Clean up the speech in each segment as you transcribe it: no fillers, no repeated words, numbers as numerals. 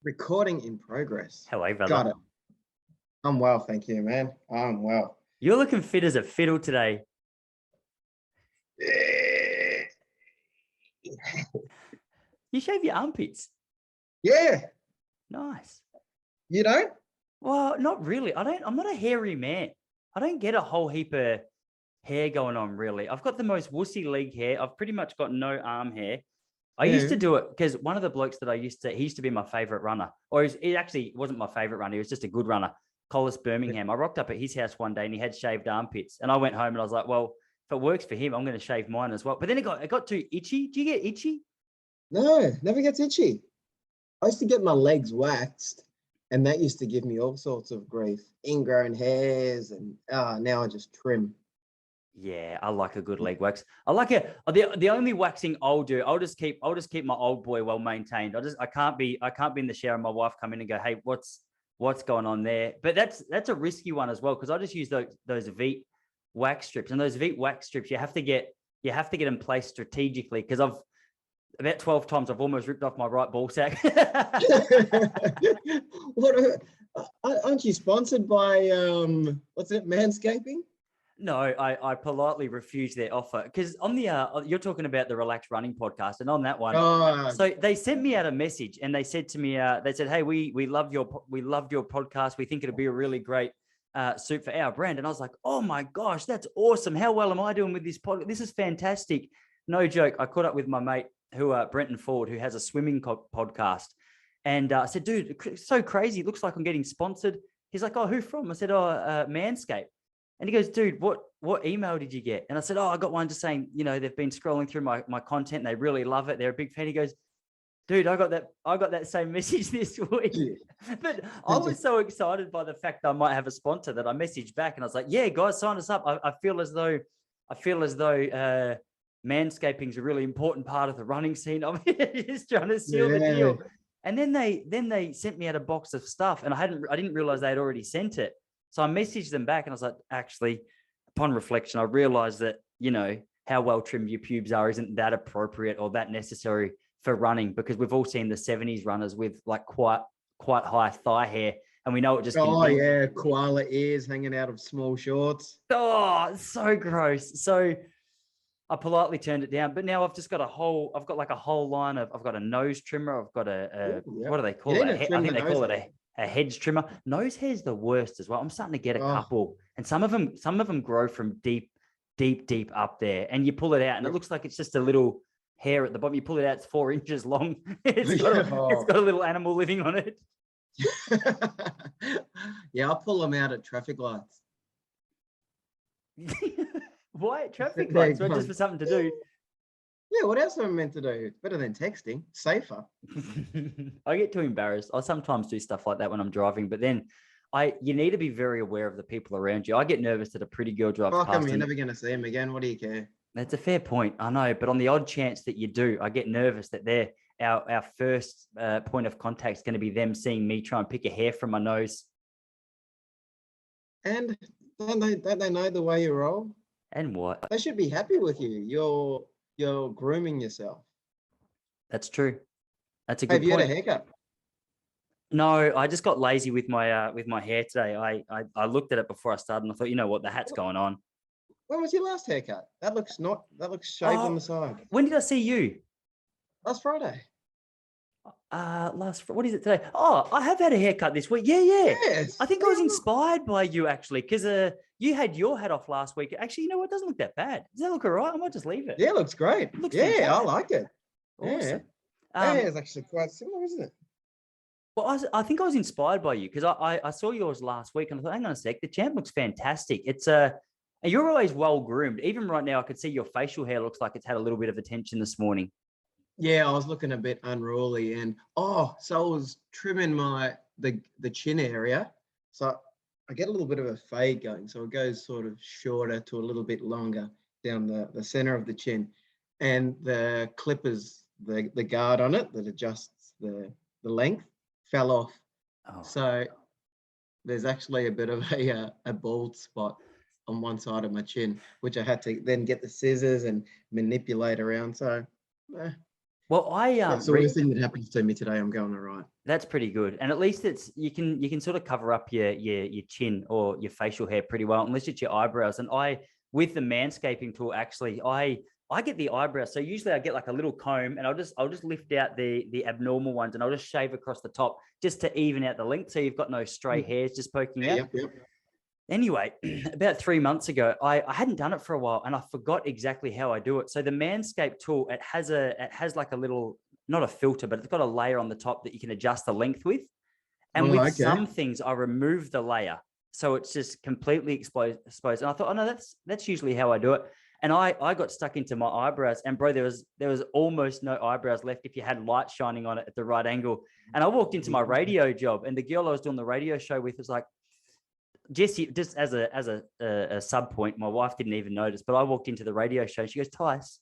Recording in progress. Hello, brother. Got it. I'm well, thank you, man. I'm well. You're looking fit as a fiddle today. You shave your armpits. Yeah. Nice. You don't? Well, not really. I'm not a hairy man. I don't get a whole heap of hair going on, really. I've got the most wussy leg hair. I've pretty much got no arm hair. I used to do it because one of the blokes that he used to be my favorite runner. Or he actually wasn't my favorite runner. He was just a good runner. Collis Birmingham. I rocked up at his house one day and he had shaved armpits. And I went home and I was like, well, if it works for him, I'm going to shave mine as well. But then it got too itchy. Do you get itchy? No, never gets itchy. I used to get my legs waxed, and that used to give me all sorts of grief. Ingrown hairs, and now I just trim. Yeah, I like a good leg wax. I like it. The only waxing I'll do, I'll just keep my old boy well maintained. I can't be in the shower and my wife come in and go, hey, what's going on there? But that's a risky one as well, because I just use those Veet wax strips, and those Veet wax strips you have to get in place strategically, because about 12 times I've almost ripped off my right ball sack. Aren't you sponsored by what's it, Manscaping? No, I politely refused their offer, because on the you're talking about the Relaxed Running podcast, and on that one, so they sent me out a message and they said to me, they said, hey, we loved your podcast. We think it'll be a really great suit for our brand. And I was like, oh my gosh, that's awesome. How well am I doing with this podcast? This is fantastic. No joke. I caught up with my mate Brenton Ford, who has a swimming podcast. And I said, dude, it's so crazy. It looks like I'm getting sponsored. He's like, oh, who from? I said, Manscaped. And he goes, dude, what email did you get? And I said, I got one just saying, they've been scrolling through my content and they really love it. They're a big fan. He goes, dude, I got that same message this week. But I was so excited by the fact that I might have a sponsor that I messaged back and I was like, yeah, guys, sign us up. I feel as though manscaping is a really important part of the running scene. I'm just trying to seal the deal. And then they sent me out a box of stuff, and I didn't realize they had already sent it. So I messaged them back and I was like, actually, upon reflection, I realized that, how well trimmed your pubes are isn't that appropriate or that necessary for running, because we've all seen the 70s runners with like quite high thigh hair, and we know it just. Oh yeah, koala ears hanging out of small shorts. Oh, it's so gross. So I politely turned it down, but now I've got a whole line of, I've got a nose trimmer. I've got what do they call it? I think they call it a hedge trimmer. Nose hair's the worst as well. I'm starting to get a couple, and some of them grow from deep up there, and you pull it out and it looks like it's just a little hair at the bottom. You pull it out, it's 4 inches long. It's got a little animal living on it. Yeah, I'll pull them out at traffic lights. Why traffic lights? Not just for something to do. Yeah, what else am I meant to do? It's better than texting. Safer. I get too embarrassed. I sometimes do stuff like that when I'm driving, but then you need to be very aware of the people around you. I get nervous that a pretty girl drives past. You're never going to see him again. What do you care? That's a fair point. I know, but on the odd chance that you do, I get nervous that they're our first point of contact is going to be them seeing me try and pick a hair from my nose. And don't they know the way you roll? And what? They should be happy with you. You're grooming yourself. That's true. That's a good point. Have you had a haircut? No, I just got lazy with my hair today. I looked at it before I started and I thought, you know what, the hat's going on. When was your last haircut? That looks shaved on the side. When did I see you? Last Friday. What is it today? Oh, I have had a haircut this week. Yeah. Yes. I think I was inspired by you actually, because you had your hat off last week. Actually, you know what? It doesn't look that bad. Does that look all right? I might just leave it. Yeah, it looks great. It looks fantastic. I like it. Awesome. Yeah, it's actually quite similar, isn't it? Well, I think I was inspired by you because I saw yours last week and I thought, hang on a sec, the champ looks fantastic. It's you're always well groomed. Even right now, I could see your facial hair looks like it's had a little bit of attention this morning. Yeah, I was looking a bit unruly, and so I was trimming the chin area, so I get a little bit of a fade going, so it goes sort of shorter to a little bit longer down the center of the chin, and the clippers, the guard on it that adjusts the length fell off. So there's actually a bit of a bald spot on one side of my chin, which I had to then get the scissors and manipulate around. So Well, That's the worst thing that happens to me today. I'm going all right. That's pretty good, and at least you can sort of cover up your chin or your facial hair pretty well, unless it's your eyebrows. And with the manscaping tool, actually, I get the eyebrows. So usually I get like a little comb, and I'll just lift out the abnormal ones, and I'll just shave across the top just to even out the length, so you've got no stray hairs just poking out. Yep. Anyway, about 3 months ago, I hadn't done it for a while, and I forgot exactly how I do it. So the Manscaped tool, it has like a little, not a filter, but it's got a layer on the top that you can adjust the length with. And with some things, I remove the layer, so it's just completely exposed. And I thought, oh no, that's usually how I do it. And I got stuck into my eyebrows, and bro, there was almost no eyebrows left if you had light shining on it at the right angle. And I walked into my radio job, and the girl I was doing the radio show with was like, Jesse, just as a sub point, my wife didn't even notice, but I walked into the radio show and she goes, Tice,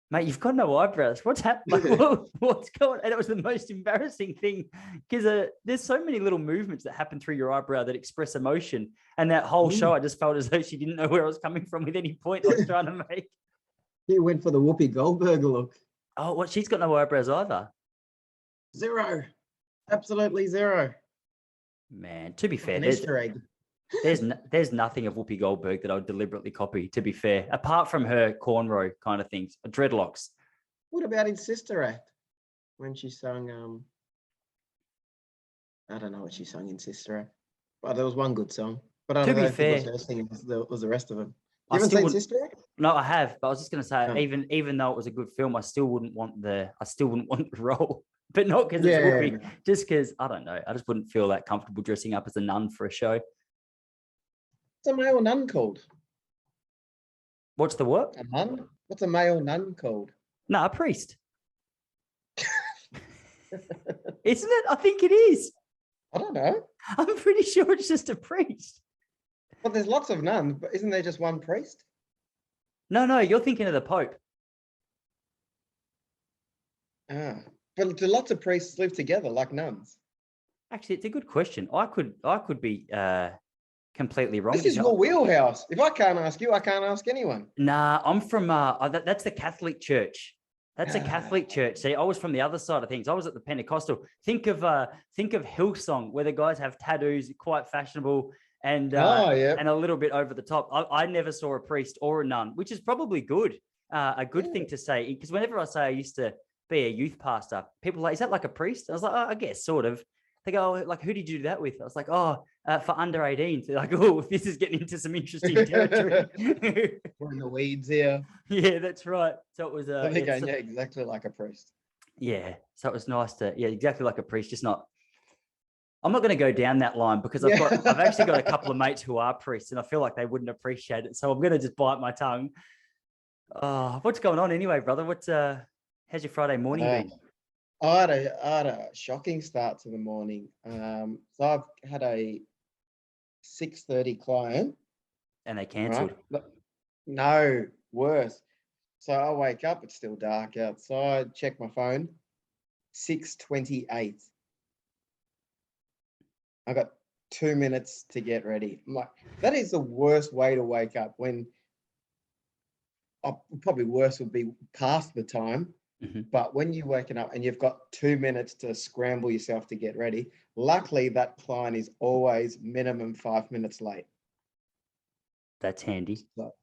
mate, you've got no eyebrows. What's happening? What's going on? And it was the most embarrassing thing, because there's so many little movements that happen through your eyebrow that express emotion. And that whole show, I just felt as though she didn't know where I was coming from with any point I was trying to make. You went for the Whoopi Goldberg look. Oh, what? She's got no eyebrows either. Zero. Absolutely zero. Man, to be fair, Easter egg. There's nothing of Whoopi Goldberg that I would deliberately copy, to be fair, apart from her cornrow kind of things, dreadlocks. What about in Sister Act when she sung? I don't know what she sung in Sister Act, but there was one good song. But I don't know if it was the rest of them. You haven't seen Sister Act? No, I have, but I was just going to say, even though it was a good film, I still wouldn't want the role, but not because it's Whoopi, just because I don't know, I just wouldn't feel that comfortable dressing up as a nun for a show. What's a male nun called? What's the what? A nun? What's a male nun called? No, a priest. Isn't it? I think it is. I don't know. I'm pretty sure it's just a priest. But there's lots of nuns, but isn't there just one priest? No, you're thinking of the Pope. But do lots of priests live together like nuns? Actually, it's a good question. I could be completely wrong. This is your wheelhouse. If I can't ask you, I can't ask anyone. Nah, I'm from that's the Catholic Church. That's a Catholic church. See, I was from the other side of things. I was at the Pentecostal. Think of Hillsong, where the guys have tattoos, quite fashionable, and and a little bit over the top. I never saw a priest or a nun, which is probably good. A good thing to say, because whenever I say I used to be a youth pastor, people are like, is that like a priest? I was like, oh, I guess sort of. They go, like, who did you do that with? I was like, for under 18. They're like, oh, this is getting into some interesting territory. We're in the weeds here. Yeah, that's right. So it was exactly like a priest. Yeah. So it was nice exactly like a priest, just not. I'm not going to go down that line because I've actually got a couple of mates who are priests, and I feel like they wouldn't appreciate it. So I'm going to just bite my tongue. What's going on anyway, brother? How's your Friday morning been? I had a shocking start to the morning. So I've had a 6:30 client. And they cancelled? Right? No, worse. So I wake up, it's still dark outside, check my phone, 6:28. I got 2 minutes to get ready. I'm like, that is the worst way to wake up, when probably worse would be past the time. Mm-hmm. But when you're waking up and you've got 2 minutes to scramble yourself to get ready, luckily that client is always minimum 5 minutes late. That's handy. So,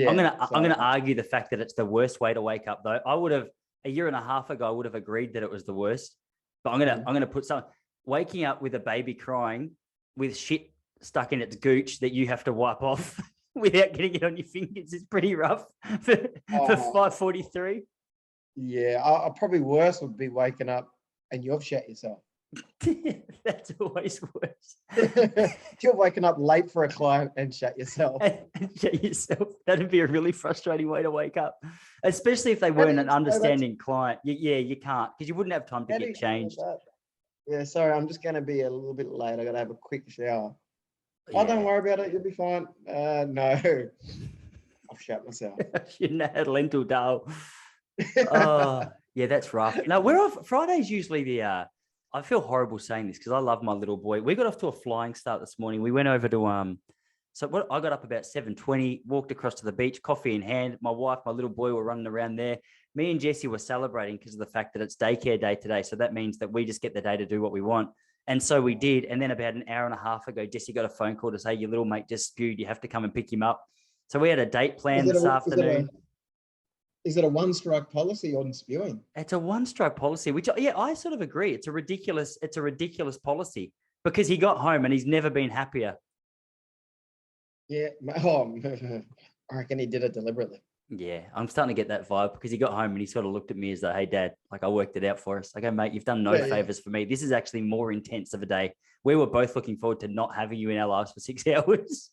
I'm gonna argue the fact that it's the worst way to wake up, though. I would have a year and a half ago, I would have agreed that it was the worst. But I'm gonna put waking up with a baby crying with shit stuck in its gooch that you have to wipe off without getting it on your fingers is pretty rough for 5:43. Yeah, I probably worse would be waking up and you've shat yourself. That's always worse. You're waking up late for a client and shat yourself. Shat yourself. That'd be a really frustrating way to wake up, especially if they weren't an understanding client. You can't, because you wouldn't have time to get changed. Yeah, sorry, I'm just going to be a little bit late. I got to have a quick shower. Yeah. Oh, don't worry about it. You'll be fine. No, I've shat myself. Shouldn't have had lentil dal. Oh, yeah, that's rough. No, we're off. Friday's usually the. I feel horrible saying this because I love my little boy. We got off to a flying start this morning. We went over to I got up about 7:20, walked across to the beach, coffee in hand. My wife, my little boy were running around there. me and Jesse were celebrating because of the fact that it's daycare day today. So that means that we just get the day to do what we want. And so we did. And then about an hour and a half ago, Jesse got a phone call to say, your little mate just spewed. You have to come and pick him up. So we had a date plan this afternoon. Is it a one-strike policy on spewing? It's a one-strike policy, which, yeah, I sort of agree. It's a ridiculous policy because he got home and he's never been happier. Yeah. Oh, I reckon he did it deliberately. Yeah, I'm starting to get that vibe because he got home and he sort of looked at me as though, hey, Dad, like I worked it out for us. I go, mate, you've done no favors for me. This is actually more intense of a day. We were both looking forward to not having you in our lives for 6 hours.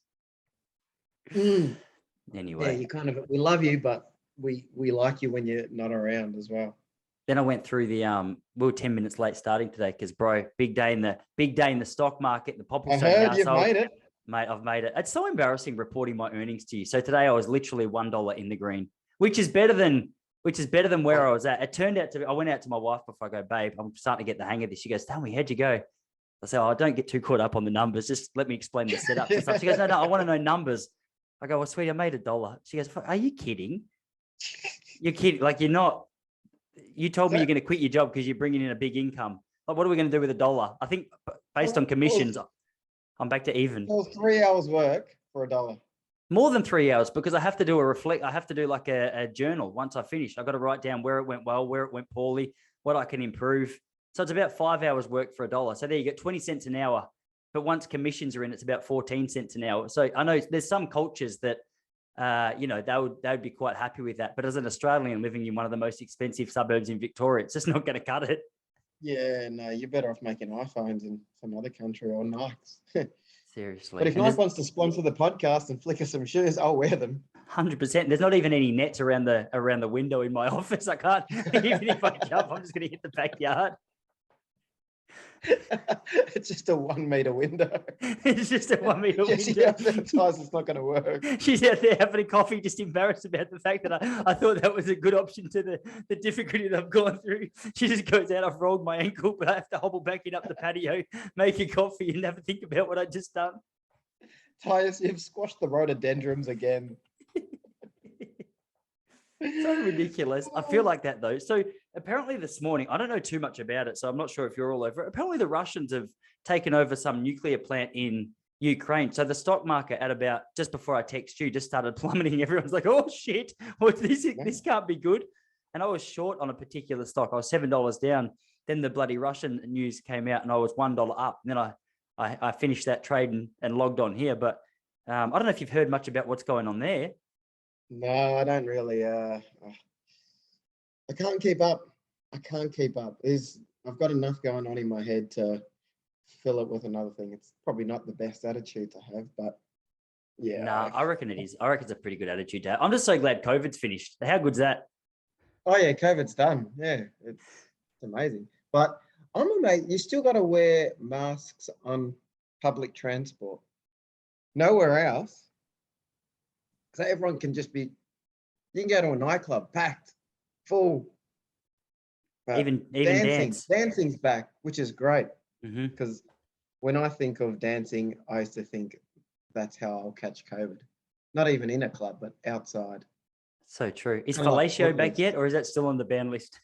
Anyway. Yeah, we love you, but we like you when you're not around as well. Then I went through we were 10 minutes late starting today because, bro, big day in the stock market, the Popplestone I heard household. you've made it. Mate, I've made it. It's so embarrassing reporting my earnings to you. So today I was literally $1 in the green, which is better than where I was at. It turned out I went out to my wife before I go, babe, I'm starting to get the hang of this. She goes, tell me, how'd you go? I said, oh, don't get too caught up on the numbers. Just let me explain the setup and stuff. She goes, no, I want to know numbers. I go, well, sweetie, I made $1. She goes, are you kidding? You're kidding. Like, you're not. You told me you're going to quit your job because you're bringing in a big income. Like, what are we going to do with $1? I think based on commissions, I'm back to even. Well, 3 hours work for $1. More than 3 hours because I have to do I have to do like a journal once I finish. I've got to write down where it went well, where it went poorly, what I can improve. So it's about 5 hours work for $1. So there you get 20 cents an hour. But once commissions are in, it's about 14 cents an hour. So I know there's some cultures that, they would be quite happy with that. But as an Australian living in one of the most expensive suburbs in Victoria, it's just not going to cut it. Yeah, no, you're better off making iPhones in some other country or Nikes. Seriously. But if Nike wants to sponsor the podcast and flick us some shoes, I'll wear them. 100%. There's not even any nets around the window in my office. I can't, even if I jump, I'm just going to hit the backyard. It's just a 1 meter window. It's just a 1 meter window. It's not going to work. She's out there having a coffee, just embarrassed about the fact that I thought that was a good option to the difficulty that I've gone through. She just goes out, I've rolled my ankle, but I have to hobble back in up the patio, make a coffee and have a think about what I just done. Tyus, you've squashed the rhododendrons again. So ridiculous. I feel like that though. So apparently this morning, I don't know too much about it, so I'm not sure if you're all over it. Apparently the Russians have taken over some nuclear plant in Ukraine. So the stock market at about just before I text you just started plummeting. Everyone's like, oh shit, this can't be good. And I was short on a particular stock. I was $7 down. Then the bloody Russian news came out and I was $1 up. And then I finished that trade and logged on here. But I don't know if you've heard much about what's going on there. No, I don't really. I can't keep up. I've got enough going on in my head to fill it with another thing. It's probably not the best attitude to have, but yeah. No, I reckon it is. I reckon it's a pretty good attitude to have. I'm just so glad COVID's finished. How good's that? Oh yeah, COVID's done. Yeah, it's amazing. But I'm amazed. You still got to wear masks on public transport. Nowhere else. So everyone can just be, you can go to a nightclub, packed, full. Even dancing's back, which is great. Mm-hmm. Because when I think of dancing, I used to think that's how I'll catch COVID. Not even in a club, but outside. So true. Is fellatio back yet, or is that still on the ban list?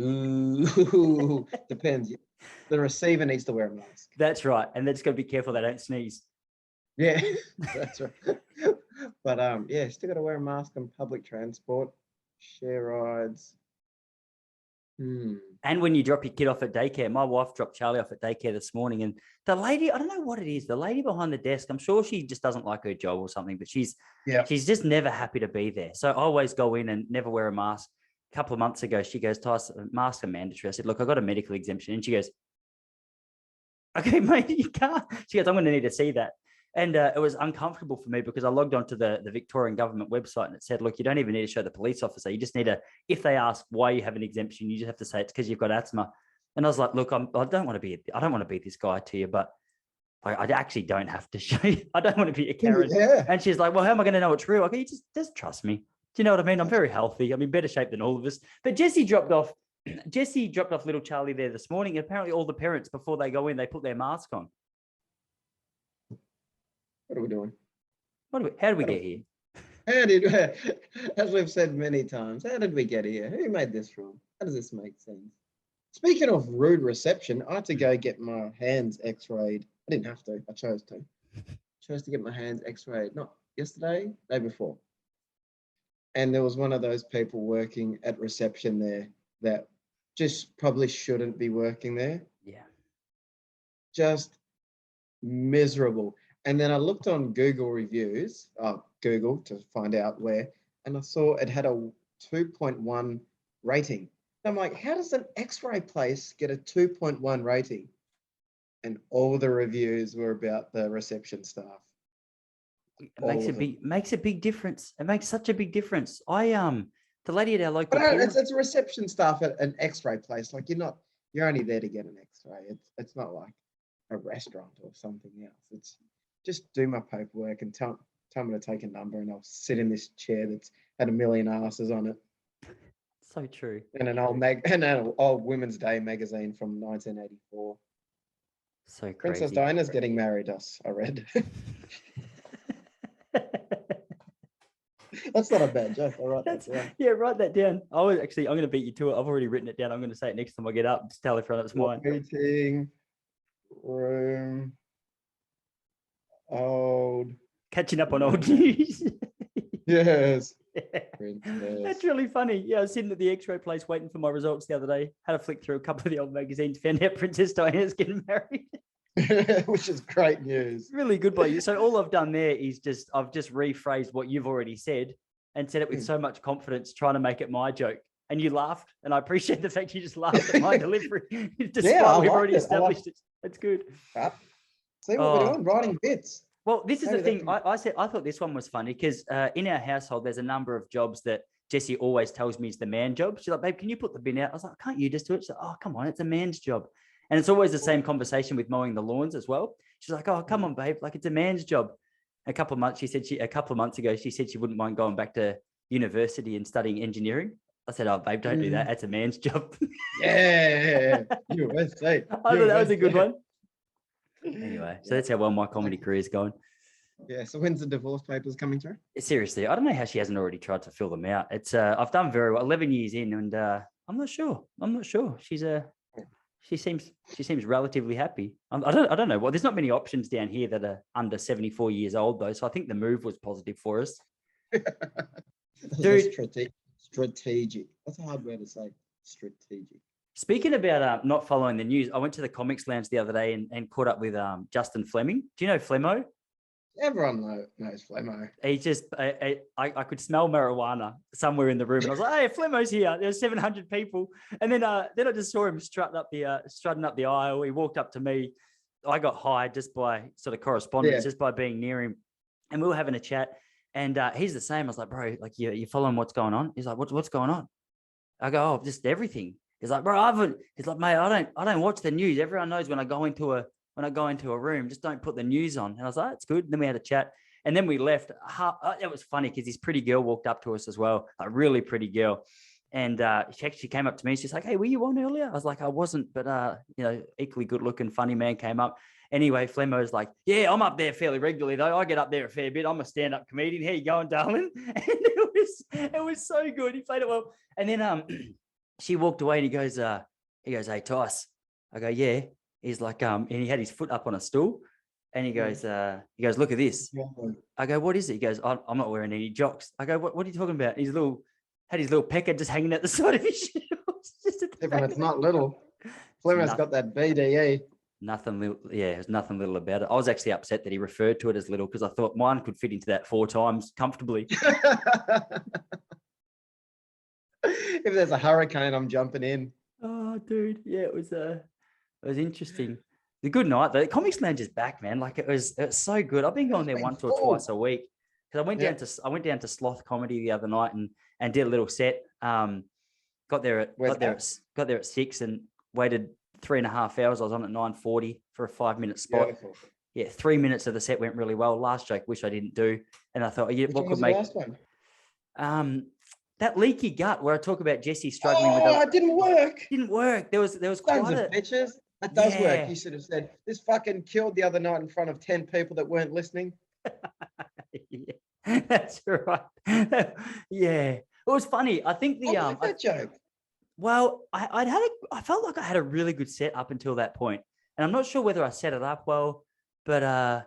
Ooh, depends. The receiver needs to wear a mask. That's right, and they're just got to be careful they don't sneeze. Yeah, that's right. But yeah, still got to wear a mask on public transport, share rides. And when you drop your kid off at daycare, my wife dropped Charlie off at daycare this morning, and the lady, I don't know what it is, the lady behind the desk, I'm sure she just doesn't like her job or something, but she's just never happy to be there. So I always go in and never wear a mask. A couple of months ago, she goes, Tyus, masks are mandatory. I said, look, I got a medical exemption. And she goes, okay, mate, you can't. She goes, I'm going to need to see that. And it was uncomfortable for me because I logged onto the Victorian government website and it said, look, you don't even need to show the police officer. You just need to, if they ask why you have an exemption, you just have to say it's because you've got asthma. And I was like, look, I don't want to be this guy to you, but I actually don't have to show you. I don't want to be a Karen. Yeah. And she's like, well, how am I going to know it's real? Okay, you just trust me. Do you know what I mean? I'm very healthy. I'm in better shape than all of us. But Jesse dropped off little Charlie there this morning. And apparently all the parents, before they go in, they put their mask on. What are we doing? How did we get here? How did, as we've said many times, how did we get here? Who made this rule? How does this make sense? Speaking of rude reception, I had to go get my hands x-rayed. I didn't have to, I chose to. Chose to get my hands x-rayed, not yesterday, day before. And there was one of those people working at reception there that just probably shouldn't be working there. Yeah. Just miserable. And then I looked on Google reviews, Google to find out where, and I saw it had a 2.1 rating. And I'm like, how does an X-ray place get a 2.1 rating? And all the reviews were about the reception staff. It makes a big difference. It makes such a big difference. The lady at our local. But it's a reception staff at an X-ray place. Like you're only there to get an X-ray. It's not like a restaurant or something else. It's just do my paperwork and tell me to take a number, and I'll sit in this chair that's had a million asses on it. So true. And an old Women's Day magazine from 1984. So crazy. Princess Diana's getting married. I read. That's not a bad joke. I'll write that down. Yeah, write that down. I'm going to beat you to it. I've already written it down. I'm going to say it next time I get up. Just tell everyone it's mine. Meeting room. Old. Catching up on old news. Yes. That's really funny. Yeah, I was sitting at the X-ray place waiting for my results the other day. Had a flick through a couple of the old magazines, found out Princess Diana's getting married. Which is great news. Really good by you. So all I've done there is I've just rephrased what you've already said and said it with so much confidence, trying to make it my joke. And you laughed, and I appreciate the fact you just laughed at my delivery, despite we've already established it. That's good. See what we're doing, writing bits. Well, this is the thing. I thought this one was funny because in our household, there's a number of jobs that Jessie always tells me is the man job. She's like, babe, can you put the bin out? I was like, can't you just do it? She's like, oh, come on, it's a man's job. And it's always the same conversation with mowing the lawns as well. She's like, oh, come on, babe, like it's a man's job. A couple of months ago, she said she wouldn't mind going back to university and studying engineering. I said, oh, babe, don't do that. That's a man's job. Yeah, USA. I thought that was a good one. Anyway, so that's how well my comedy career is going. Yeah. So when's the divorce papers coming through? Seriously, I don't know how she hasn't already tried to fill them out. It's I've done very well, 11 years in, and I'm not sure. She seems relatively happy. I don't know. Well, there's not many options down here that are under 74 years old though, so I think the move was positive for us. Dude, strategic. That's a hard word to say. Strategic. Speaking about not following the news, I went to the Comics Lounge the other day and caught up with Justin Fleming. Do you know Flemmo? Everyone knows Flemmo. He just, I could smell marijuana somewhere in the room, and I was like, "Hey, Flemmo's here." There's 700 people, and then I just saw him strutting up the aisle. He walked up to me. I got high just by sort of correspondence, just by being near him, and we were having a chat. And he's the same. I was like, "Bro, like you following what's going on?" He's like, "What's going on?" I go, "Oh, just everything." He's like, "Bro, He's like, "Mate, I don't watch the news. Everyone knows when I go into a room, just don't put the news on." And I was like, "It's good." And then we had a chat, and then we left. It was funny because this pretty girl walked up to us as well, a really pretty girl, and she came up to me. She's like, "Hey, were you on earlier?" I was like, "I wasn't," but equally good looking, funny man came up. Anyway, Flemmo's like, "Yeah, I'm up there fairly regularly though. I get up there a fair bit. I'm a stand-up comedian. How you going, darling?" And it was so good. He played it well. And then she walked away, and he goes, "Hey, Tice." I go, "Yeah." He's like, and he had his foot up on a stool, and he goes, "Look at this." I go, "What is it?" He goes, "I'm not wearing any jocks." I go, "What are you talking about?" Had his little pecker just hanging out the side of his shoes. It's not little. Flemmo's got that BDE. Nothing little. Yeah, there's nothing little about it. I was actually upset that he referred to it as little because I thought mine could fit into that 4 times comfortably. If there's a hurricane, I'm jumping in. Oh, dude. Yeah, it was interesting. The good night. The Comics Lounge is back, man. Like it was so good. I've been going there once or twice a week because I went down to Sloth Comedy the other night and did a little set. Got there at 6 and waited 3.5 hours. I was on at 9:40 for a 5-minute spot. Beautiful. Yeah, 3 minutes of the set went really well. Last joke, wish I didn't do. And I thought, what could make the last one? That leaky gut where I talk about Jessie struggling with it didn't work. Didn't work. There was quite a bitches. That does work. You should have said this fucking killed the other night in front of 10 people that weren't listening. Yeah. That's right. Yeah, it was funny. I think I like that joke. Well, I felt like I had a really good set up until that point, and I'm not sure whether I set it up well, but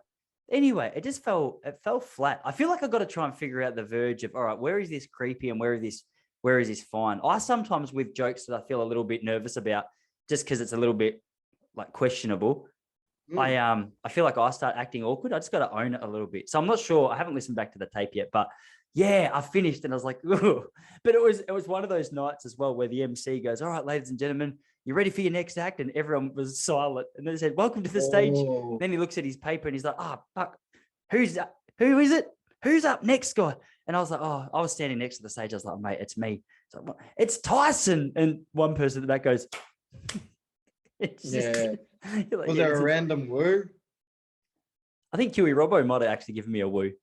anyway, it fell flat. I feel like I got to try and figure out the verge of, all right, where is this creepy and where is this fine? I sometimes with jokes that I feel a little bit nervous about, just because it's a little bit like questionable. I feel like I start acting awkward. I just got to own it a little bit. So I'm not sure. I haven't listened back to the tape yet, but yeah, I finished and I was like, ugh. But it was one of those nights as well where the MC goes, all right, ladies and gentlemen, you ready for your next act? And everyone was silent. And then they said, welcome to the stage. Then he looks at his paper and he's like, oh, fuck, who is it? Who's up next, guy? And I was like, oh, I was standing next to the stage. I was like, mate, it's me. It's, like, it's Tyson. And one person at the back goes, it's yeah. Like, was there a random woo? I think Huey Robbo might have actually given me a woo.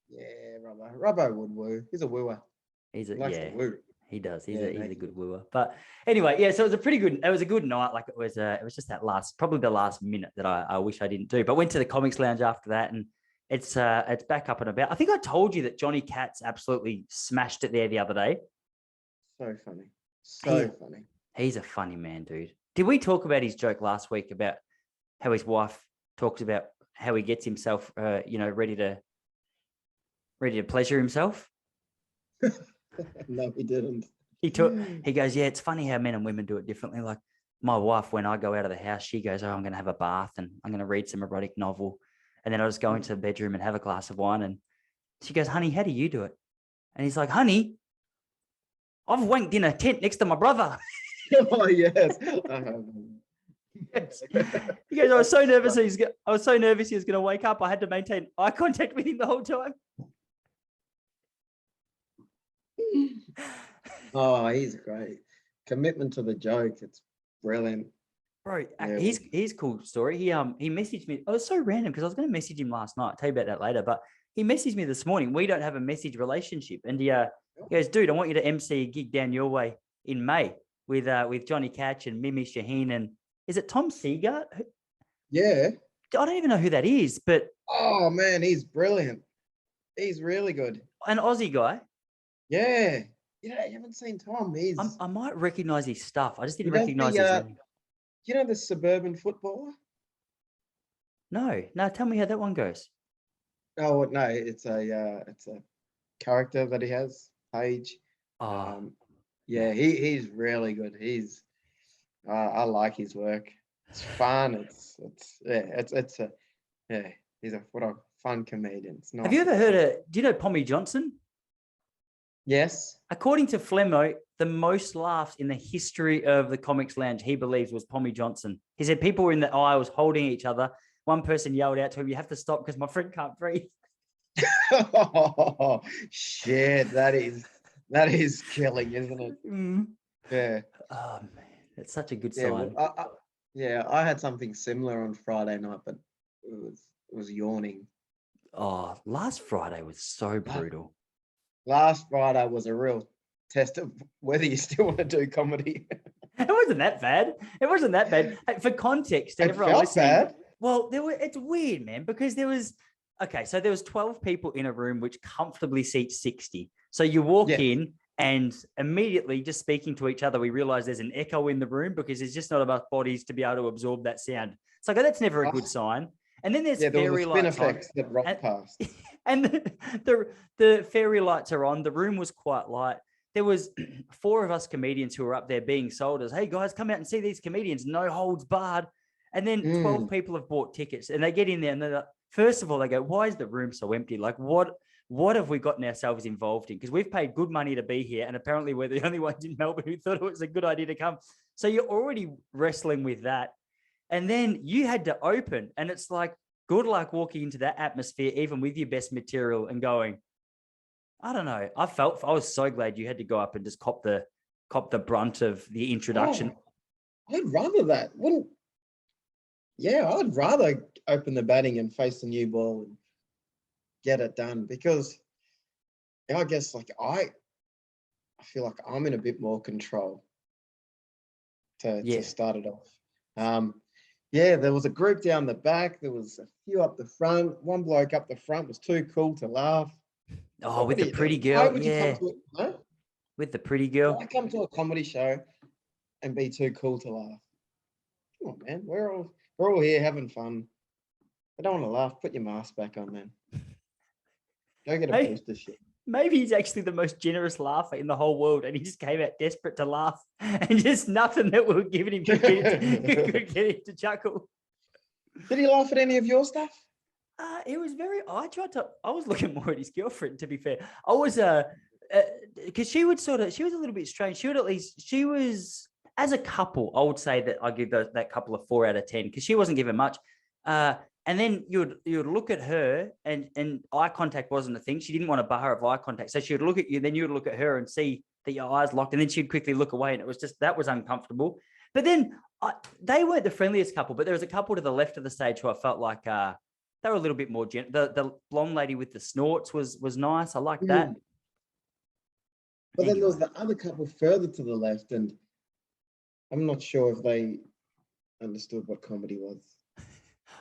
Yeah, Robbo would woo. He's a wooer. He likes to woo. He does. He's a good wooer. But anyway, yeah. So it was a good night. Like it was just that probably the last minute that I wish I didn't do. But went to the Comics Lounge after that, and it's back up and about. I think I told you that Johnny Katz absolutely smashed it there the other day. So funny. Funny. He's a funny man, dude. Did we talk about his joke last week about how his wife talks about how he gets himself, ready to pleasure himself? No, he didn't. He goes, yeah, it's funny how men and women do it differently. Like my wife, when I go out of the house, she goes, oh, I'm going to have a bath and I'm going to read some erotic novel. And then I just go into the bedroom and have a glass of wine. And she goes, honey, how do you do it? And he's like, honey, I've wanked in a tent next to my brother. Oh, yes. Yes. He goes, I was so nervous he was going to wake up. I had to maintain eye contact with him the whole time. Oh, he's great. Commitment to the joke. It's brilliant. Bro, he's cool story. He messaged me. Oh, it was so random because I was going to message him last night. I'll tell you about that later. But he messaged me this morning. We don't have a message relationship. And he goes, dude, I want you to MC a gig down your way in May with Johnny Catch and Mimi Shaheen and is it Tom Seagart? Yeah. I don't even know who that is, but oh man, he's brilliant. He's really good. An Aussie guy. Yeah. Yeah, you haven't seen Tom. I might recognize his stuff. I just didn't recognize his name. You know the suburban footballer? No, tell me how that one goes. Oh no, it's a character that he has, Paige. Yeah, he's really good. I like his work. It's fun. What a fun comedian. It's nice. Have you ever do you know Pommy Johnson? Yes. According to Flemmo, the most laughs in the history of the Comics Lounge, he believes, was Pommy Johnson. He said people were in the aisles holding each other. One person yelled out to him, you have to stop because my friend can't breathe. Oh, shit. That is killing, isn't it? Mm. Yeah. Oh, man. It's such a good sign. Well, I had something similar on Friday night, but it was yawning. Oh, last Friday was so brutal. Last Friday was a real test of whether you still want to do comedy. It wasn't that bad. For context, everyone felt bad. Well, it's weird, man, because there was 12 people in a room which comfortably seats 60. So you walk in and immediately just speaking to each other, we realize there's an echo in the room because there's just not enough bodies to be able to absorb that sound. So that's never a good sign. And then there's fairy lights effects that rock past. And the fairy lights are on. The room was quite light. There was 4 of us comedians who were up there being sold as, hey guys, come out and see these comedians, no holds barred. And then 12 people have bought tickets and they get in there and they're like, first of all, they go, why is the room so empty? Like what have we gotten ourselves involved in? Because we've paid good money to be here. And apparently we're the only ones in Melbourne who thought it was a good idea to come. So you're already wrestling with that. And then you had to open and it's like, good luck walking into that atmosphere, even with your best material and going, I don't know. I was so glad you had to go up and just cop the brunt of the introduction. Oh, I'd rather that. I'd rather open the batting and face the new ball and get it done because I guess I feel like I'm in a bit more control to start it off. There was a group down the back. There was a few up the front. One bloke up the front was too cool to laugh. Oh, with What are the you pretty doing? Why girl. would you come Yeah, to it? No? with the pretty girl. Why come to a comedy show and be too cool to laugh? Come on, man. We're all here having fun. I don't want to laugh. Put your mask back on, man. Go get a Hey, booster shot. maybe he's actually the most generous laugher in the whole world, and he just came out desperate to laugh, and just nothing that we were giving him could get him to chuckle. Did he laugh at any of your stuff? It was very. I was looking more at his girlfriend. To be fair, I was because she was a little bit strange. She was as a couple. I would say that I give that couple a 4 out of 10 because she wasn't given much. And then you'd look at her and eye contact wasn't a thing. She didn't want to bar her of eye contact. So she would look at you, then you would look at her and see that your eyes locked, and then she'd quickly look away. And it was just, that was uncomfortable. But then they weren't the friendliest couple, but there was a couple to the left of the stage who I felt like they were a little bit more gentle. The blonde lady with the snorts was nice. I liked that. But then there was the other couple further to the left, and I'm not sure if they understood what comedy was.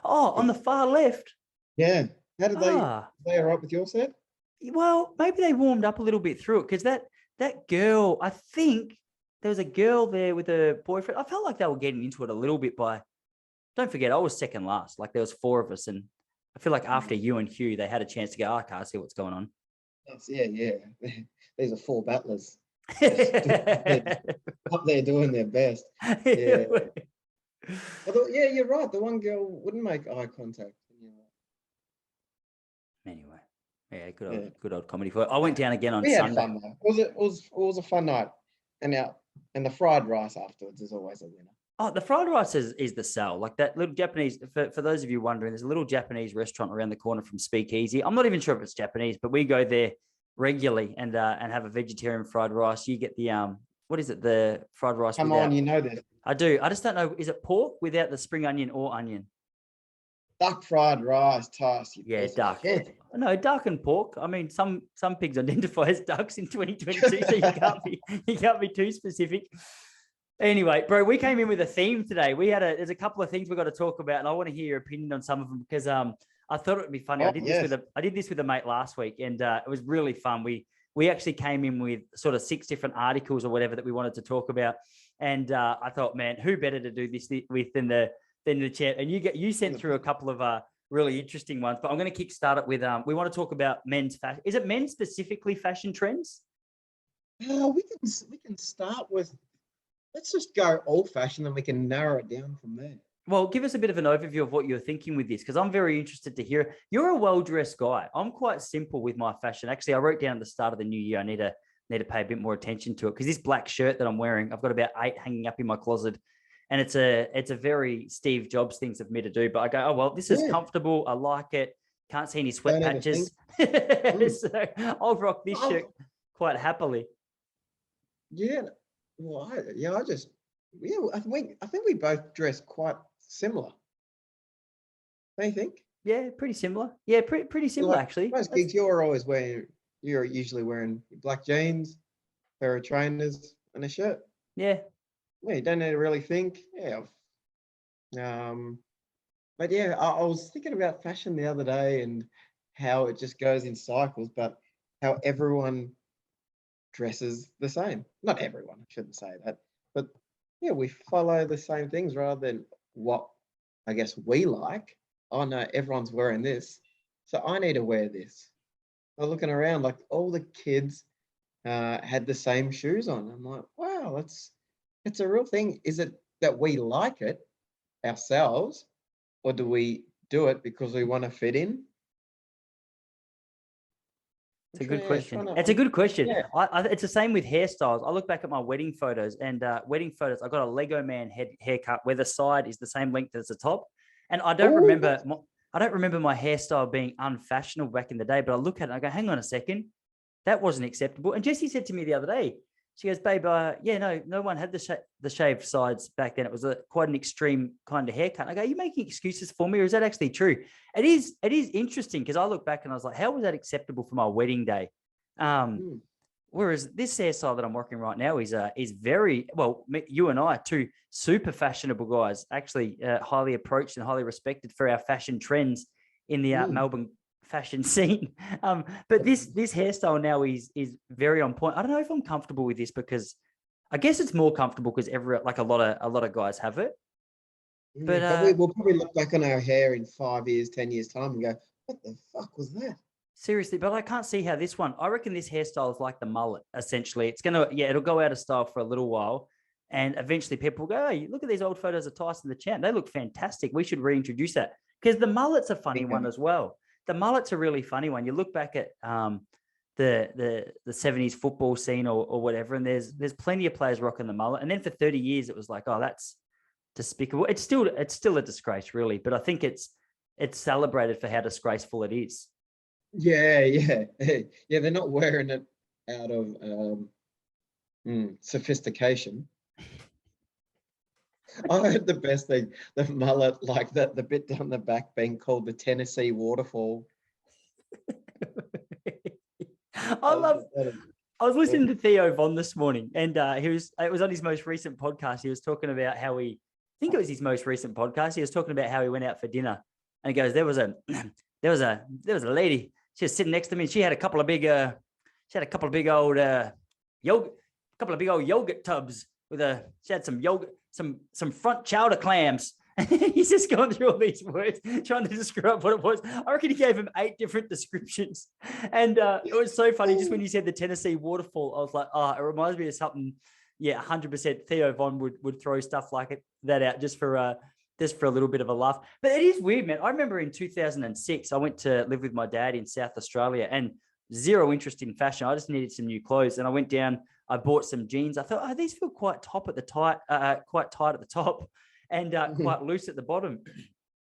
Oh, on the far left. Yeah. How did they all right with your set? Well, maybe they warmed up a little bit through it because that girl, I think there was a girl there with a boyfriend. I felt like they were getting into it a little bit don't forget, I was second last. Like there was 4 of us. And I feel like after you and Hugh, they had a chance to go, I can't see what's going on. Yeah. These are 4 battlers. Up there doing their best. Yeah. Although, yeah, you're right. The one girl wouldn't make eye contact. Anyway, yeah, good old comedy. I went down again on we Sunday. Had fun, though. It was a fun night, and the fried rice afterwards is always a winner. Oh, the fried rice is the sell. Like that little Japanese. For those of you wondering, there's a little Japanese restaurant around the corner from Speakeasy. I'm not even sure if it's Japanese, but we go there regularly and have a vegetarian fried rice. You get the what is it? The fried rice. Come on, you know this. I do. I just don't know. Is it pork without the spring onion or onion? Duck fried rice, toss. Yeah, duck. No, duck and pork. I mean, some pigs identify as ducks in 2022, so you can't be too specific. Anyway, bro, we came in with a theme today. There's a couple of things we've got to talk about, and I want to hear your opinion on some of them because I thought it would be funny. I did this with a mate last week, and it was really fun. We actually came in with sort of 6 different articles or whatever that we wanted to talk about. And I thought, man, who better to do this with than the chat? And you sent through a couple of really interesting ones, but I'm going to kickstart it with we want to talk about men's fashion. Is it men specifically fashion trends? We can start with, let's just go old fashioned and we can narrow it down from there. Well, give us a bit of an overview of what you're thinking with this, because I'm very interested to hear. You're a well-dressed guy. I'm quite simple with my fashion. Actually, I wrote down at the start of the new year, I need to pay a bit more attention to it, because this black shirt that I'm wearing, I've got about 8 hanging up in my closet, and it's a very Steve Jobs things of me to do. But I go, oh well, this is comfortable. I like it. Can't see any sweat patches. So I'll rock this shirt quite happily. Yeah. Well, I think we both dress quite similar. Don't you think? Yeah, pretty similar. Yeah, pretty similar actually. Most gigs, you're usually wearing black jeans, pair of trainers, and a shirt. Yeah. Yeah, you don't need to really think. Yeah. But yeah, I was thinking about fashion the other day and how it just goes in cycles, but how everyone dresses the same. Not everyone, I shouldn't say that. But yeah, we follow the same things rather than what I guess we like. Oh no, everyone's wearing this, so I need to wear this. I'm looking around, like all the kids had the same shoes on. I'm like, wow, it's a real thing. Is it that we like it ourselves, or do we do it because we want to fit in? It's a good question. It's a good question. Yeah. It's the same with hairstyles. I look back at my wedding photos, and I got a Lego man haircut where the side is the same length as the top. And I don't remember my hairstyle being unfashionable back in the day, but I look at it and I go, hang on a second, that wasn't acceptable. And Jessie said to me the other day, she goes, babe, no one had the shaved sides back then. It was quite an extreme kind of haircut. And I go, are you making excuses for me, or is that actually true? It is interesting, because I look back and I was like, how was that acceptable for my wedding day? Whereas this hairstyle that I'm working right now is very, well, you and I, 2 super fashionable guys, actually highly approached and highly respected for our fashion trends in the Melbourne fashion scene. But this hairstyle now is very on point. I don't know if I'm comfortable with this because I guess it's more comfortable because a lot of guys have it. But we'll probably look back on our hair in 5 years, 10 years time and go, what the fuck was that? Seriously, but I can't see how this one. I reckon this hairstyle is like the mullet. Essentially, it'll go out of style for a little while, and eventually people will go, "Hey, look at these old photos of Tyson the Champ. They look fantastic. We should reintroduce that." Because the mullet's a funny one as well. The mullet's a really funny one. You look back at the 70s football scene or whatever, and there's plenty of players rocking the mullet, and then for 30 years it was like, oh, that's despicable. It's still a disgrace, really, but I think it's celebrated for how disgraceful it is. Yeah. They're not wearing it out of sophistication. I heard the best thing, the mullet, like that, the bit down the back being called the Tennessee waterfall. I was listening to Theo Von this morning, and it was on his most recent podcast. He was talking about how I think it was his most recent podcast. He was talking about how he went out for dinner, and he goes, there was a lady. She was sitting next to me, and she had a couple of big old yogurt tubs she had some yogurt, some front chowder clams. He's just going through all these words, trying to describe what it was. I reckon he gave him 8 different descriptions. And it was so funny. Just when you said the Tennessee waterfall, I was like, oh, it reminds me of something. Yeah, 100% Theo Von would throw stuff like that out just for a little bit of a laugh. But it is weird, man. I remember in 2006, I went to live with my dad in South Australia and zero interest in fashion. I just needed some new clothes. And I went down, I bought some jeans. I thought, oh, these feel quite tight at the top and quite loose at the bottom.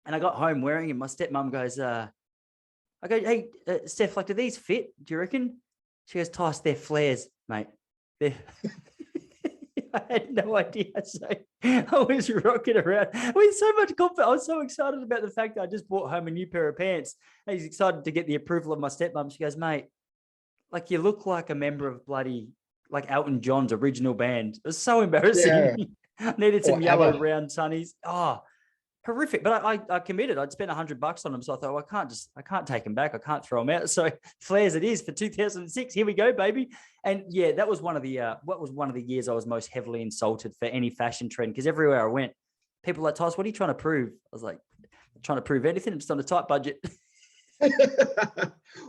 And I got home wearing them. My stepmom goes, I go, hey, Steph, like, do these fit? Do you reckon? She goes, Tice, they're flares, mate. I had no idea. So I was rocking around with so much confidence. I was so excited about the fact that I just brought home a new pair of pants. I was excited to get the approval of my stepmom. She goes, mate, like, you look like a member of bloody, like, Elton John's original band. It was so embarrassing. Yeah. I needed some yellow round sunnies. Oh, horrific. But I committed. I'd spent $100 on them. So I thought, well, I can't take them back. I can't throw them out. So flares it is for 2006. Here we go, baby. And yeah, that was one of the years I was most heavily insulted for any fashion trend. Because everywhere I went, people were like, Tyson, what are you trying to prove? I was like, I'm trying to prove anything. I'm just on a tight budget.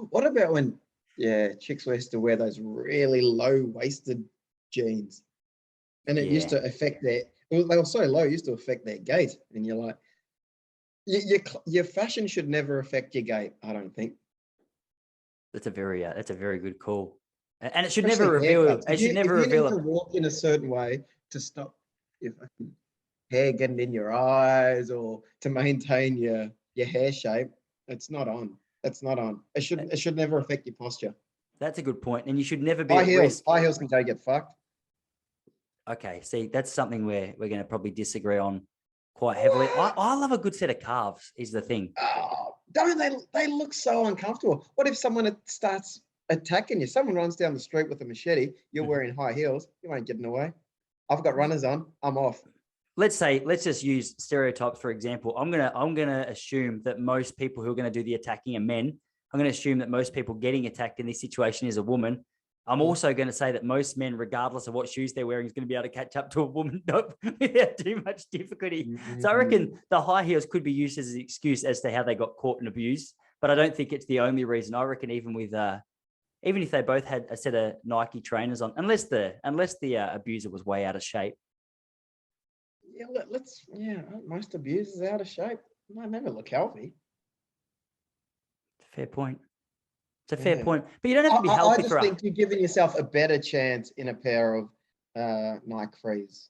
What about when, chicks used to wear those really low-waisted jeans? And it used to affect they were so low, it used to affect their gait. And you're like, your fashion should never affect your gait, I don't think. That's a very good call. And it should never reveal it. It should never reveal it. You need to walk in a certain way to stop your hair getting in your eyes or to maintain your hair shape. It's not on. That's not on. It should never affect your posture. That's a good point. And you should never be high heels. High heels can go get fucked. Okay, see, that's something we're going to probably disagree on quite heavily. I love a good set of calves is the thing. Oh, don't they look so uncomfortable. What if someone starts attacking you? Someone runs down the street with a machete, you're wearing high heels, you ain't getting away. I've got runners on, I'm off. Let's just use stereotypes for example. I'm gonna assume that most people who are going to do the attacking are men. I'm going to assume that most people getting attacked in this situation is a woman. I'm also going to say that most men, regardless of what shoes they're wearing, is going to be able to catch up to a woman without too much difficulty. Mm-hmm. So I reckon the high heels could be used as an excuse as to how they got caught and abused, but I don't think it's the only reason. I reckon even if they both had a set of Nike trainers on, unless the abuser was way out of shape. Most abusers are out of shape. They never look healthy. Fair point. It's a fair point, but you don't have to be healthy. I just think you're giving yourself a better chance in a pair of Nike Frees.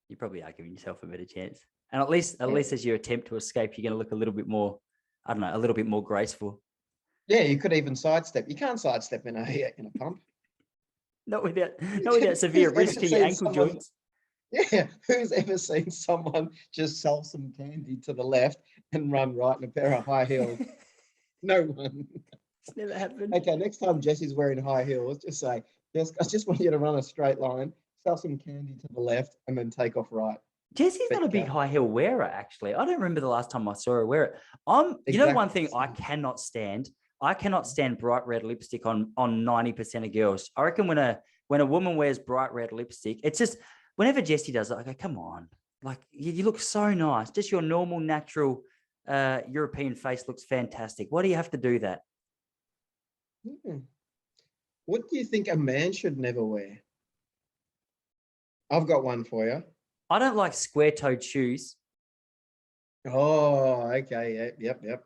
You probably are giving yourself a better chance, and at least as you attempt to escape, you're going to look a little bit more, a little bit more graceful. Yeah, you could even sidestep. You can't sidestep in a pump. Not without severe risk to your ankle joints. Yeah, who's ever seen someone just sell some candy to the left and run right in a pair of high heels? No one. It's never happened. Okay, next time Jesse's wearing high heels, just say, I just want you to run a straight line, sell some candy to the left, and then take off right. Jessie's not a big thicker. high heel wearer, actually. I don't remember the last time I saw her wear it. You know, one thing I cannot stand. I cannot stand bright red lipstick on 90% of girls. I reckon when a woman wears bright red lipstick, it's just whenever Jessie does it, I go, come on, like you look so nice. Just your normal, natural European face looks fantastic. Why do you have to do that? What do you think a man should never wear? I've got one for you. I don't like square-toed shoes. Oh, okay. Yep.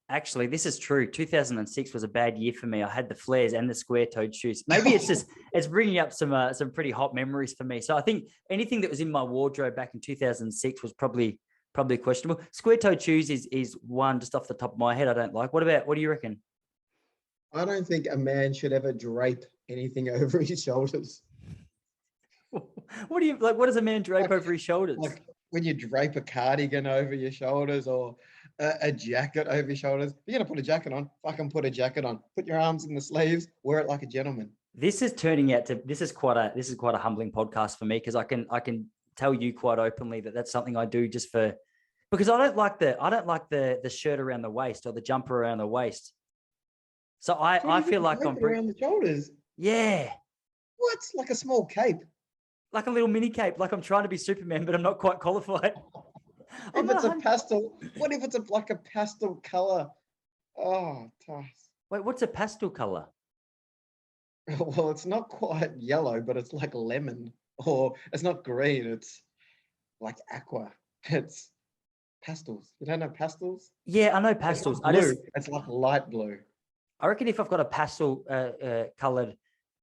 Actually, this is true. 2006 was a bad year for me. I had the flares and the square-toed shoes. Maybe it's bringing up some pretty hot memories for me. So I think anything that was in my wardrobe back in 2006 was probably questionable. Square-toed shoes is one just off the top of my head I don't like. What do you reckon? I don't think a man should ever drape anything over his shoulders. What do you like? What does a man drape over his shoulders? Like when you drape a cardigan over your shoulders or a jacket over your shoulders. If you're gonna put a jacket on, fucking put a jacket on. Put your arms in the sleeves. Wear it like a gentleman. This is turning out to this is quite a humbling podcast for me because I can tell you quite openly that that's something I do just for because I don't like the shirt around the waist or the jumper around the waist. So I feel like I'm around the shoulders. Yeah. What's like a small cape? Like a little mini cape, like I'm trying to be Superman, but I'm not quite qualified. If it's a pastel, what if it's like a pastel color? Oh, tough. Wait, what's a pastel color? Well, it's not quite yellow, but it's like lemon, or it's not green. It's like aqua. It's pastels. You don't know pastels? Yeah, I know pastels. It's like blue. It's like light blue. I reckon if I've got a pastel colored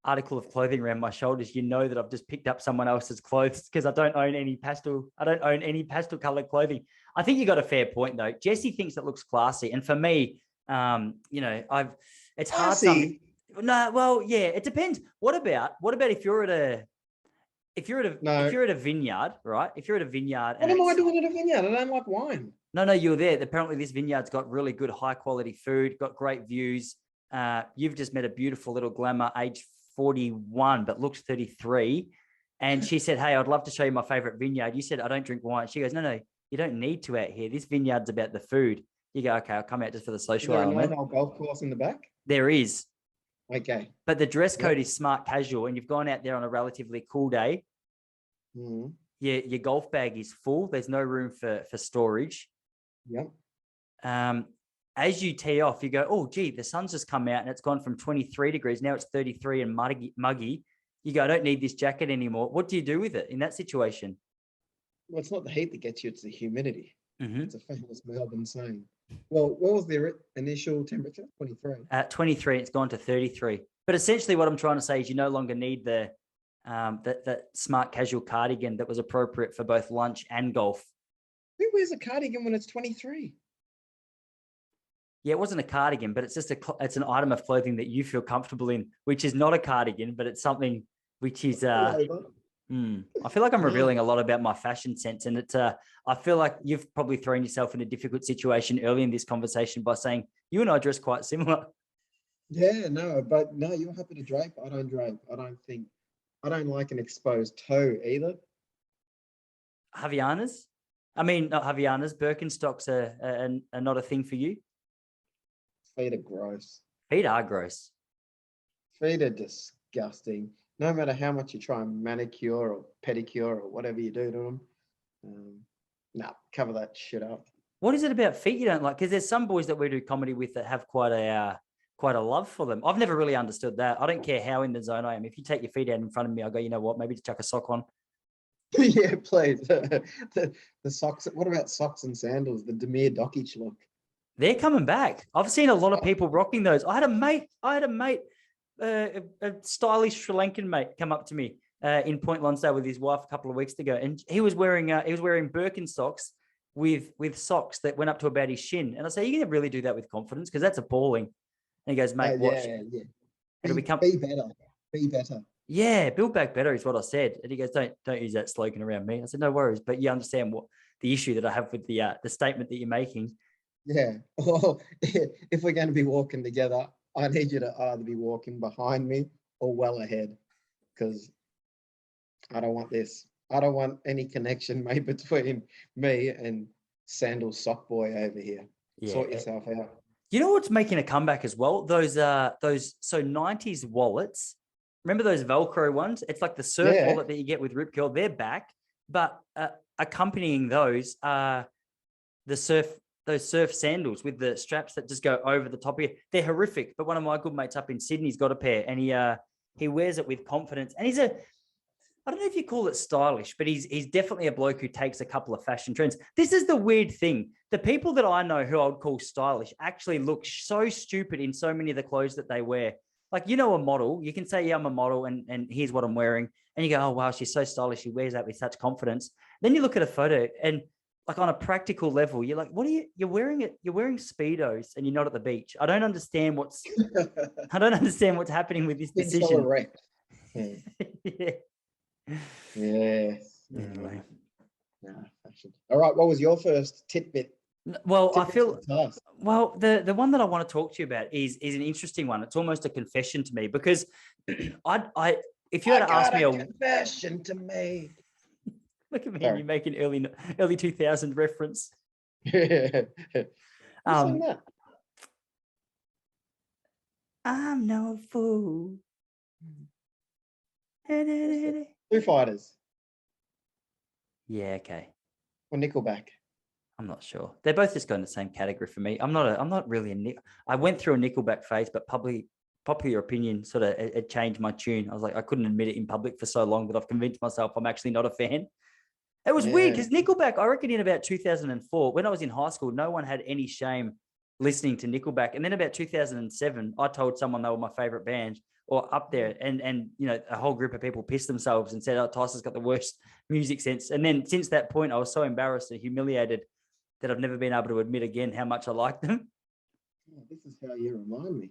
article of clothing around my shoulders, you know that I've just picked up someone else's clothes because I don't own any pastel colored clothing. I think you got a fair point though. Jessie thinks it looks classy, and for me, it's hard. No, well, yeah, it depends. What about if you're at a vineyard, right? If you're at a vineyard, what am I doing at a vineyard? I don't like wine. No, you're there. Apparently, this vineyard's got really good, high quality food, got great views. You've just met a beautiful little glamour, age 41, but looks 33. And she said, hey, I'd love to show you my favorite vineyard. You said, I don't drink wine. She goes, no, you don't need to out here. This vineyard's about the food. You go, okay, I'll come out just for the social element. Is there a golf course in the back? There is. Okay. But the dress code is smart casual, and you've gone out there on a relatively cool day. Mm. Your golf bag is full. There's no room for storage. Yep. As you tee off, you go, oh, gee, the sun's just come out and it's gone from 23 degrees. Now it's 33 and muggy. You go, I don't need this jacket anymore. What do you do with it in that situation? Well, it's not the heat that gets you, it's the humidity. Mm-hmm. It's a famous Melbourne saying. Well, what was the initial temperature? 23. At 23, it's gone to 33. But essentially what I'm trying to say is you no longer need the smart casual cardigan that was appropriate for both lunch and golf. Who wears a cardigan when it's 23? Yeah, it wasn't a cardigan, but it's just it's an item of clothing that you feel comfortable in, which is not a cardigan, but it's something which is I feel like I'm revealing a lot about my fashion sense, and it's I feel like you've probably thrown yourself in a difficult situation early in this conversation by saying you and I dress quite similar. Yeah, but you're happy to drape. I don't drape. I don't like an exposed toe either. Havianas? I mean, not Havianas. Birkenstocks are not a thing for you? Feet are gross. Feet are gross. Feet are disgusting. No matter how much you try and manicure or pedicure or whatever you do to them, cover that shit up. What is it about feet you don't like? Because there's some boys that we do comedy with that have quite a love for them. I've never really understood that. I don't care how in the zone I am. If you take your feet out in front of me, I go, you know what? Maybe just chuck a sock on. Yeah, please. The socks. What about socks and sandals? The Demir Dokic look. They're coming back. I've seen a lot of people rocking those. I had a mate, a stylish Sri Lankan mate, come up to me in Point Lonsdale with his wife a couple of weeks ago, and he was wearing Birkenstocks with socks that went up to about his shin. And I say, you can really do that with confidence because that's appalling. And he goes, mate, watch. Yeah. It'll become be better. Be better. Yeah, build back better is what I said. And he goes, don't use that slogan around me. I said, no worries, but you understand what the issue that I have with the statement that you're making. Yeah. Well, if we're going to be walking together, I need you to either be walking behind me or well ahead, because I don't want this. I don't want any connection made between me and Sandal Sock Boy over here. Yeah. Sort yourself out. You know what's making a comeback as well? Those 90s wallets. Remember those Velcro ones? It's like the surf wallet that you get with Rip Curl. They're back, but accompanying those are those surf sandals with the straps that just go over the top of you. They're horrific. But one of my good mates up in Sydney's got a pair, and he wears it with confidence. And I don't know if you call it stylish, but he's definitely a bloke who takes a couple of fashion trends. This is the weird thing. The people that I know who I would call stylish actually look so stupid in so many of the clothes that they wear. Like, you know, a model, you can say, yeah, I'm a model and here's what I'm wearing. And you go, oh, wow, she's so stylish. She wears that with such confidence. Then you look at a photo and like on a practical level, you're like, you're wearing Speedos and you're not at the beach. I don't understand what's happening with this decision. Yeah. Yeah. Anyway. All right. What was your first tidbit? Well, I feel the one that I want to talk to you about is an interesting one. It's almost a confession to me because if you had to ask me a confession to me. Look at me, you make an early 2000 reference. I'm no fool. Foo Fighters. Yeah, okay. Or Nickelback. I'm not sure. They're both just going in the same category for me. I'm not really I went through a Nickelback phase, but popular opinion sort of it changed my tune. I was like, I couldn't admit it in public for so long, but I've convinced myself I'm actually not a fan. It was weird because Nickelback, I reckon in about 2004, when I was in high school, no one had any shame listening to Nickelback. And then about 2007, I told someone they were my favorite band or up there. And you know, a whole group of people pissed themselves and said, oh, Tyson's got the worst music sense. And then since that point, I was so embarrassed and humiliated that I've never been able to admit again how much I like them. Yeah, this is how you remind me.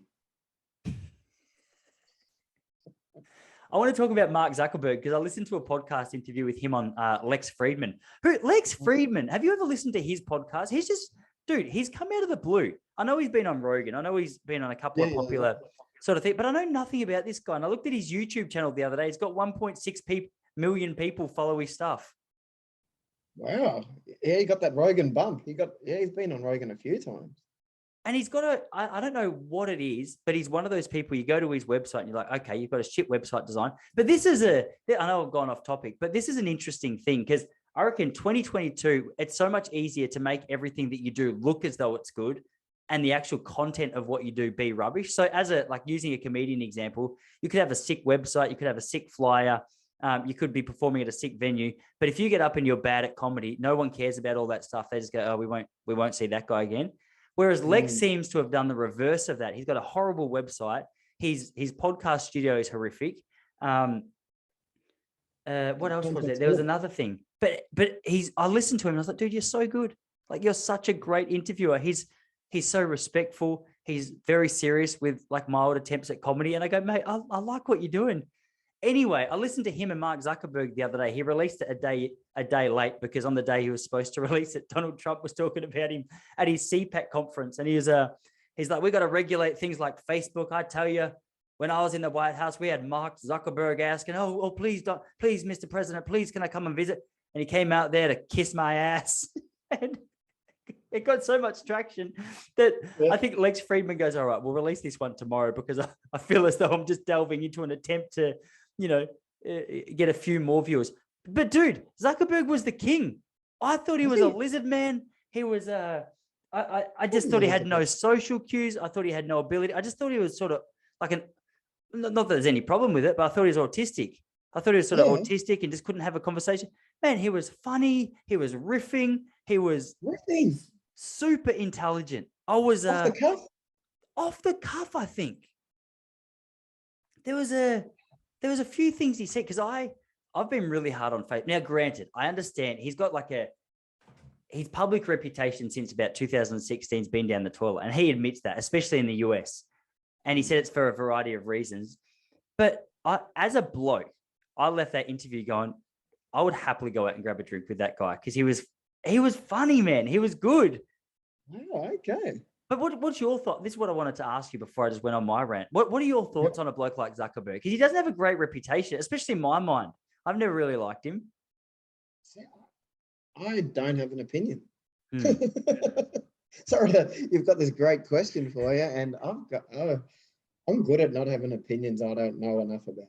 I want to talk about Mark Zuckerberg because I listened to a podcast interview with him on Lex Friedman. Lex Friedman, have you ever listened to his podcast? He's come out of the blue. I know he's been on Rogan. I know he's been on a couple of popular sort of things, but I know nothing about this guy. And I looked at his YouTube channel the other day. He's got 1.6 million people follow his stuff. Wow. Yeah, he got that Rogan bump. He's been on Rogan a few times. And he's got I don't know what it is, but he's one of those people, you go to his website and you're like, okay, you've got a shit website design. But this is I know I've gone off topic, but this is an interesting thing because I reckon 2022, it's so much easier to make everything that you do look as though it's good and the actual content of what you do be rubbish. So using a comedian example, you could have a sick website, you could have a sick flyer, you could be performing at a sick venue. But if you get up and you're bad at comedy, no one cares about all that stuff. They just go, oh, we won't see that guy again. Whereas Lex seems to have done the reverse of that. He's got a horrible website. His podcast studio is horrific. What else was there? There was another thing. But I listened to him and I was like, dude, you're so good. Like, you're such a great interviewer. He's so respectful. He's very serious with like mild attempts at comedy. And I go, mate, I like what you're doing. Anyway, I listened to him and Mark Zuckerberg the other day. He released it a day late because on the day he was supposed to release it, Donald Trump was talking about him at his CPAC conference. And he's like, we got to regulate things like Facebook. I tell you, when I was in the White House, we had Mark Zuckerberg asking, oh, please, Mr. President, please, can I come and visit? And he came out there to kiss my ass. And it got so much traction that I think Lex Friedman goes, all right, we'll release this one tomorrow because I feel as though I'm just delving into an attempt to, get a few more viewers. But dude, Zuckerberg was the king. I thought he was a lizard man. He was I just thought he had no social cues. I thought he had no ability. I just thought he was sort of like not that there's any problem with it, but I thought he was autistic. I thought he was sort of autistic and just couldn't have a conversation. Man, he was funny. He was riffing. He was super intelligent. I was off the cuff, I think. There was a few things he said because I've been really hard on Facebook. Now, granted, I understand he's got like his public reputation since about 2016 has been down the toilet, and he admits that, especially in the US. And he said it's for a variety of reasons. But as a bloke, I left that interview going, I would happily go out and grab a drink with that guy because he was funny, man. He was good. Oh, okay. But what's your thought? This is what I wanted to ask you before I just went on my rant. What are your thoughts on a bloke like Zuckerberg? Because he doesn't have a great reputation, especially in my mind. I've never really liked him. See, I don't have an opinion. Hmm. Sorry, you've got this great question for you, and I'm good at not having opinions I don't know enough about.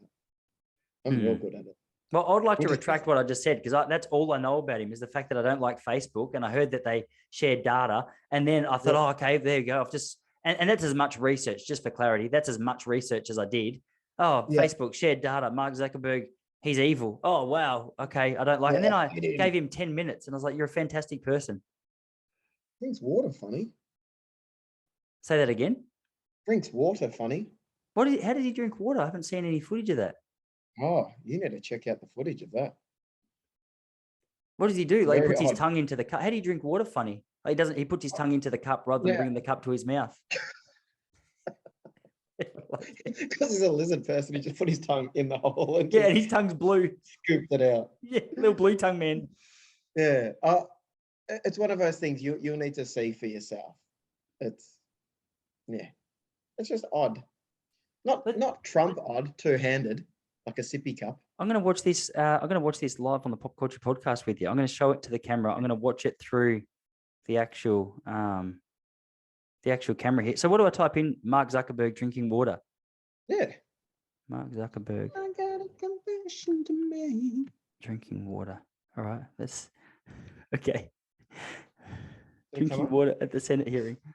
I'm real good at it. Well, I'd like to retract what I just said, because that's all I know about him is the fact that I don't like Facebook, and I heard that they shared data, and then I thought, oh, okay, there you go. I've just and that's as much research, just for clarity. That's as much research as I did. Oh, Facebook shared data. Mark Zuckerberg, he's evil. Oh, wow. Okay, I don't like. And then I gave him 10 minutes, and I was like, you're a fantastic person. Drinks water funny. Say that again. Drinks water funny. How did he drink water? I haven't seen any footage of that. Oh, you need to check out the footage of that. What does he do? Like, he puts his odd. tongue into the cup. How do you drink water funny? Like, he puts his tongue into the cup rather than bringing the cup to his mouth. Because he's a lizard person, he just put his tongue in the hole and and his tongue's blue. Scooped it out. Yeah, little blue tongue man. Yeah. It's one of those things you'll need to see for yourself. It's just odd. Not Trump odd, two-handed, like a sippy cup. I'm going to watch this. I'm going to watch this live on the Pop Culture Podcast with you. I'm going to show it to the camera. I'm going to watch it through the actual camera here. So what do I type in? Mark Zuckerberg drinking water. Yeah. Mark Zuckerberg. I got a confession to make. Drinking water. All right. That's okay. Drinking water at the Senate hearing. But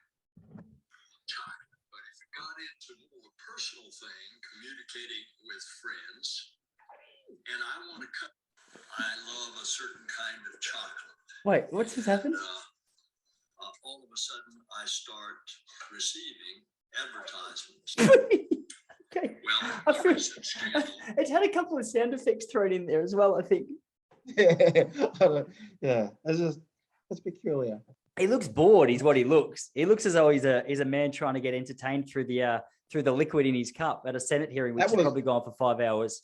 if it got into more personal thing, communicating with friends, and I want to cut. I love a certain kind of chocolate. Wait, what's this happened? All of a sudden, I start receiving advertisements. Okay. Well, it's had a couple of sound effects thrown in there as well, I think. Yeah, that's peculiar. He looks bored, is what he looks. He looks as though he's a man trying to get entertained through the liquid in his cup at a Senate hearing, which has probably gone for 5 hours.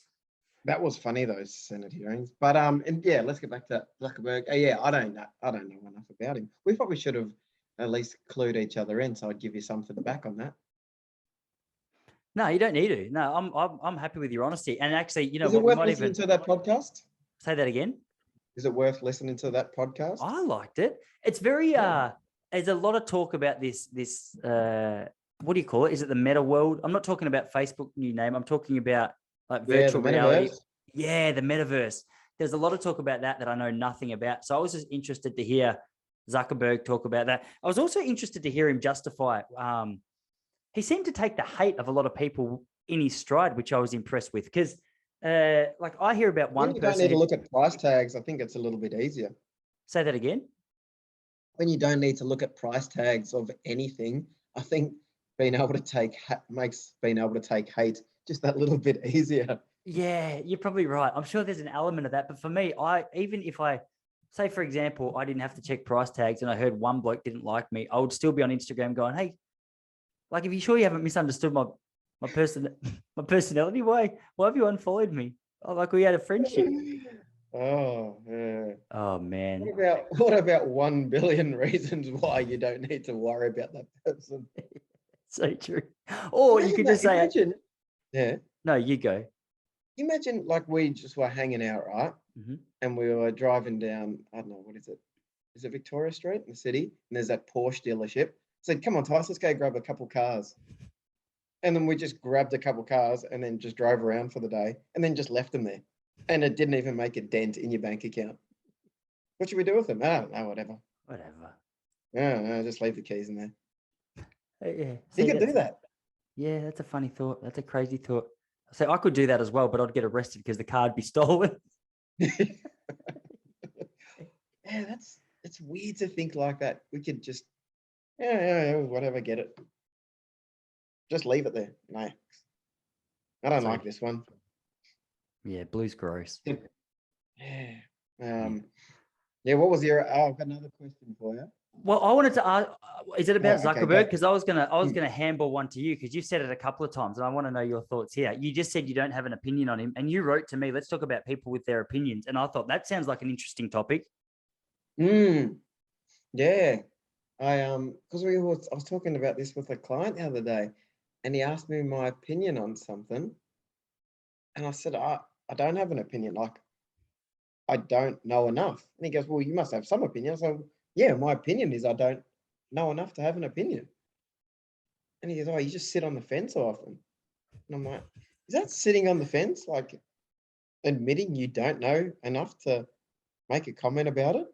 That was funny, those Senate hearings. But and yeah, let's get back to Zuckerberg. I don't know enough about him. We probably should have at least clued each other in, so I'd give you something back on that. No, you don't need to. No, I'm happy with your honesty. And actually, is it worth listening to that podcast? Say that again. Is it worth listening to that podcast? I liked it. It's very there's a lot of talk about this what do you call it? Is it the meta world? I'm not talking about Facebook new name. I'm talking about like virtual reality. Yeah, the metaverse. There's a lot of talk about that I know nothing about. So I was just interested to hear Zuckerberg talk about that. I was also interested to hear him justify. He seemed to take the hate of a lot of people in his stride, which I was impressed with. Because like I hear about one person. When you don't need to look at price tags, I think it's a little bit easier. Say that again. When you don't need to look at price tags of anything, I think being able to take hate just that little bit easier. Yeah, you're probably right. I'm sure there's an element of that. But for me, even if I say, for example, I didn't have to check price tags and I heard one bloke didn't like me, I would still be on Instagram going, hey, like, if you sure you haven't misunderstood my personality, why have you unfollowed me? Oh, like we had a friendship. Oh, yeah. Oh, man. What about 1 billion reasons why you don't need to worry about that person? So true. Or you could just say, yeah. No, you go. Imagine like we just were hanging out, right? Mm-hmm. And we were driving down, I don't know, what is it? Is it Victoria Street in the city? And there's that Porsche dealership. Said, come on, Tyson, let's go grab a couple cars. And then we just grabbed a couple cars and then just drove around for the day and then just left them there. And it didn't even make a dent in your bank account. What should we do with them? I don't know, whatever. Yeah, just leave the keys in there. Yeah. You could do that. Yeah, that's a funny thought. That's a crazy thought. So I could do that as well, but I'd get arrested because the card be stolen. Yeah, it's weird to think like that. We could just, whatever, get it. Just leave it there. No, I don't like this one. Yeah, blue's gross. Yeah. What was your? I've got another question for you. Well, I wanted to ask, is it about Zuckerberg? Because I was gonna handball one to you because you've said it a couple of times, and I want to know your thoughts here. You just said you don't have an opinion on him, and you wrote to me, let's talk about people with their opinions. And I thought that sounds like an interesting topic. Yeah. Because I was talking about this with a client the other day, and he asked me my opinion on something, and I said I don't have an opinion. Like, I don't know enough. And he goes, well, you must have some opinion. So yeah, my opinion is I don't know enough to have an opinion. And he goes, oh, you just sit on the fence often. And I'm like, is that sitting on the fence? Like admitting you don't know enough to make a comment about it?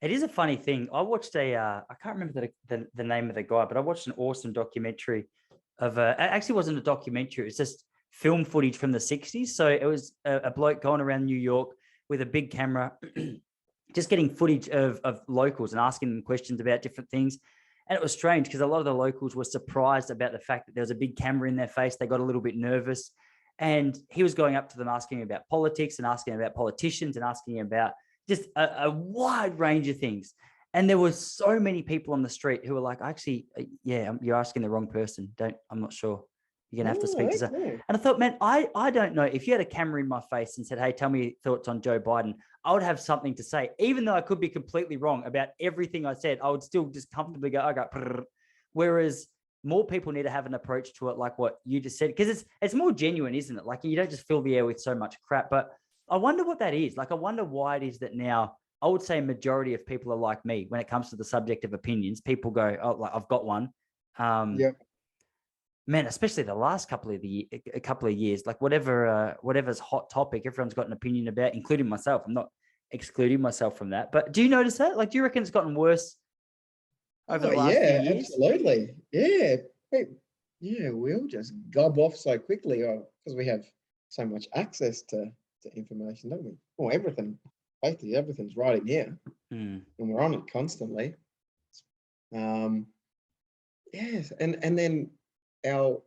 It is a funny thing. I watched I can't remember the name of the guy, but I watched an awesome documentary of it actually wasn't a documentary. It was just film footage from the 60s. So it was a bloke going around New York with a big camera, just getting footage of locals and asking them questions about different things. And it was strange because a lot of the locals were surprised about the fact that there was a big camera in their face. They got a little bit nervous. And he was going up to them asking about politics and asking about politicians and asking about just a wide range of things. And there were so many people on the street who were like, actually, yeah, you're asking the wrong person. I'm not sure. You're going to have to speak to someone. And I thought, man, I don't know. If you had a camera in my face and said, hey, tell me your thoughts on Joe Biden, I would have something to say. Even though I could be completely wrong about everything I said, I would still just comfortably go, okay. Whereas more people need to have an approach to it like what you just said, because it's more genuine, isn't it? Like you don't just fill the air with so much crap. But I wonder what that is. Like, I wonder why it is that now I would say a majority of people are like me when it comes to the subject of opinions. People go, oh, like I've got one. Yeah. Man, especially the last couple of years, like whatever's hot topic, everyone's got an opinion about, including myself. I'm not excluding myself from that. But do you notice that? Like, do you reckon it's gotten worse over the last few years? Absolutely. Yeah. Yeah, we all just gob off so quickly because we have so much access to information, don't we? Well, everything, basically everything's right in here, and we're on it constantly. Yes, and then our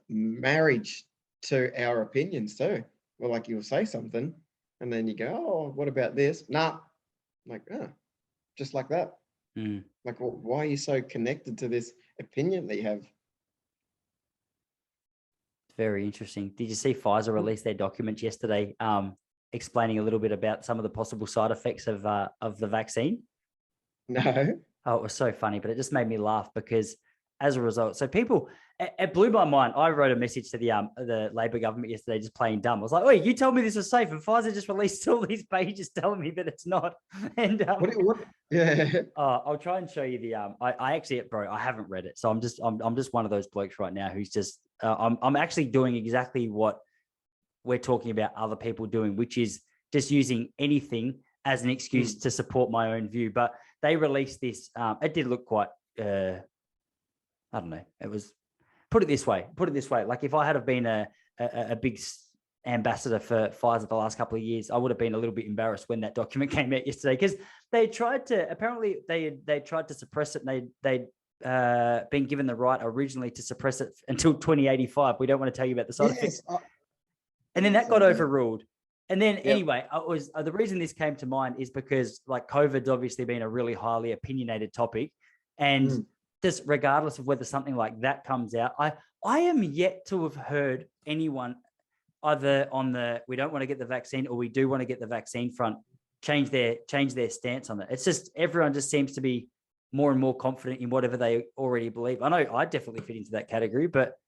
marriage to our opinions too. Well, like you'll say something, and then you go, "Oh, what about this?" Nah, I'm like, oh, just like that. Like, well, why are you so connected to this opinion that you have? Very interesting. Did you see Pfizer release their document yesterday, explaining a little bit about some of the possible side effects of the vaccine? No. Oh, it was so funny, but it just made me laugh because as a result, so people, it blew my mind. I wrote a message to the Labor government yesterday, just playing dumb. I was like, "Wait, you told me this was safe, and Pfizer just released all these pages telling me that it's not." And what? Yeah. I'll try and show you the I actually, bro, I haven't read it, so I'm just one of those blokes right now who's just I'm actually doing exactly what we're talking about other people doing, which is just using anything as an excuse to support my own view. But they released this. It did look quite. I don't know. It was, put it this way. Like if I had been a big ambassador for Pfizer the last couple of years, I would have been a little bit embarrassed when that document came out yesterday, because they tried to suppress it. And they'd been given the right originally to suppress it until 2085. We don't want to tell you about the side effects. And then that got overruled. And then anyway, the reason this came to mind is because like COVID's obviously been a really highly opinionated topic, and just regardless of whether something like that comes out, I am yet to have heard anyone either on the we don't want to get the vaccine or we do want to get the vaccine front change their stance on it. It's just everyone just seems to be more and more confident in whatever they already believe. I know I definitely fit into that category, but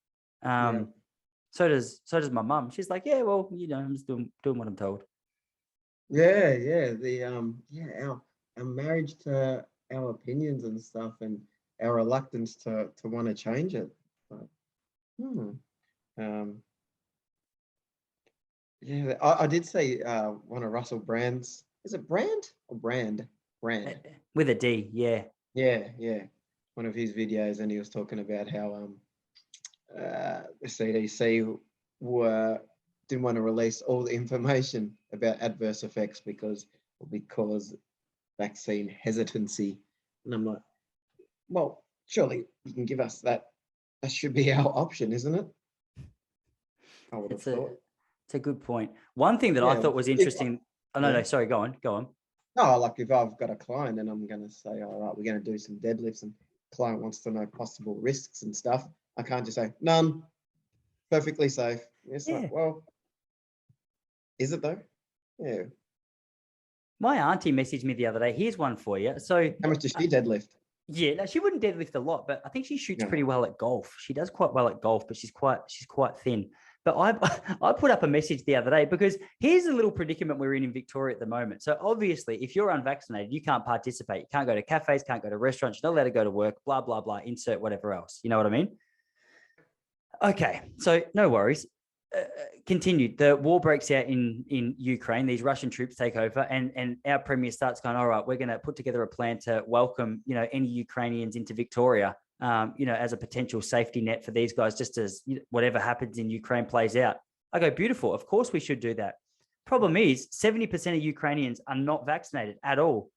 so does my mum. She's like, yeah, well, I'm just doing what I'm told. Yeah. Our marriage to our opinions and stuff, and our reluctance to want to change it. But, yeah, I did see one of Russell Brand's. Is it Brand or Brand? Brand with a D. Yeah. Yeah. One of his videos, and he was talking about how the CDC didn't want to release all the information about adverse effects because vaccine hesitancy. And I'm like, well, surely you can give us that. That should be our option, isn't it? I would have thought. It's a good point. One thing that I thought was interesting. No, sorry, go on. No, like if I've got a client and I'm going to say, all right, we're going to do some deadlifts, and client wants to know possible risks and stuff, I can't just say none, perfectly safe. It's like, well, is it though? Yeah. My auntie messaged me the other day. Here's one for you. So how much does she deadlift? Yeah, no, she wouldn't deadlift a lot, but I think she shoots pretty well at golf. She does quite well at golf, but she's quite thin. But I put up a message the other day because here's a little predicament we're in Victoria at the moment. So obviously, if you're unvaccinated, you can't participate. You can't go to cafes, can't go to restaurants, you're not allowed to go to work, blah, blah, blah, insert whatever else. You know what I mean? Okay, so no worries. Continued. The war breaks out in Ukraine. These Russian troops take over, and our premier starts going, all right, we're going to put together a plan to welcome, any Ukrainians into Victoria, as a potential safety net for these guys, just as whatever happens in Ukraine plays out. I go, beautiful. Of course we should do that. Problem is 70% of Ukrainians are not vaccinated at all.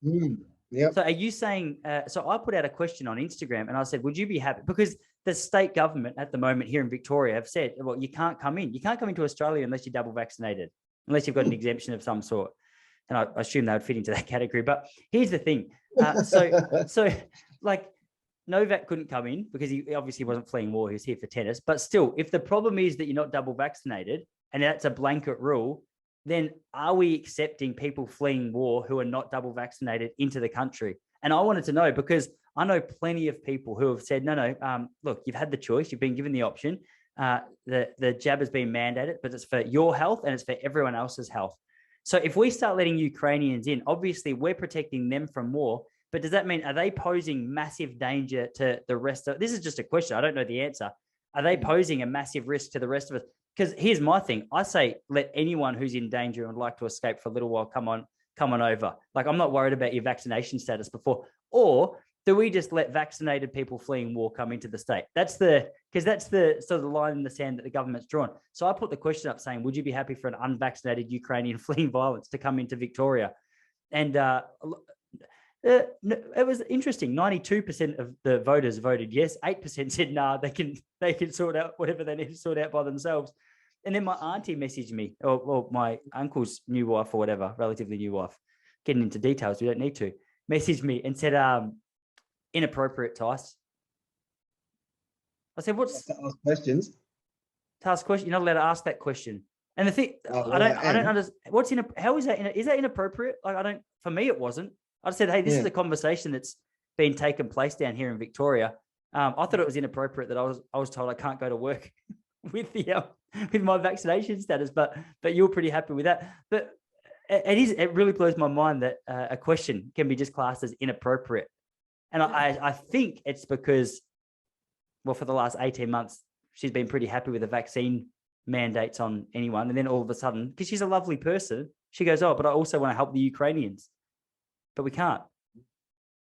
Yep. So are you saying, so I put out a question on Instagram and I said, would you be happy? Because the state government at the moment here in Victoria have said, well, you can't come in. You can't come into Australia unless you're double vaccinated, unless you've got an exemption of some sort. And I assume they would fit into that category. But here's the thing. So like Novak couldn't come in because he obviously wasn't fleeing war. He was here for tennis. But still, if the problem is that you're not double vaccinated and that's a blanket rule, then are we accepting people fleeing war who are not double vaccinated into the country? And I wanted to know, because I know plenty of people who have said, no, look, you've had the choice. You've been given the option. The jab has been mandated, but it's for your health and it's for everyone else's health. So if we start letting Ukrainians in, obviously we're protecting them from war. But does that mean, are they posing massive danger to the rest of, this is just a question, I don't know the answer. Are they posing a massive risk to the rest of us? Because here's my thing. I say, let anyone who's in danger and would like to escape for a little while, come on over. Like, I'm not worried about your vaccination status before. Or do we just let vaccinated people fleeing war come into the state? Because that's the sort of line in the sand that the government's drawn. So I put the question up saying, would you be happy for an unvaccinated Ukrainian fleeing violence to come into Victoria? And it was interesting. 92% of the voters voted yes. 8% said nah, they can sort out whatever they need to sort out by themselves. And then my auntie messaged me, or my uncle's new wife or whatever, relatively new wife, getting into details, we don't need to, messaged me and said, inappropriate, Tice. I said, what's to ask questions? To ask question? You're not allowed to ask that question. And the thing, Oh, I don't understand. How is that? Is that inappropriate? Like, for me, it wasn't. I said, hey, this is a conversation that's been taking place down here in Victoria. I thought it was inappropriate that I was told I can't go to work with with my vaccination status, but you were pretty happy with that. But it really blows my mind that a question can be just classed as inappropriate. And I think it's because, well, for the last 18 months, she's been pretty happy with the vaccine mandates on anyone. And then all of a sudden, because she's a lovely person, she goes, oh, but I also want to help the Ukrainians. But we can't.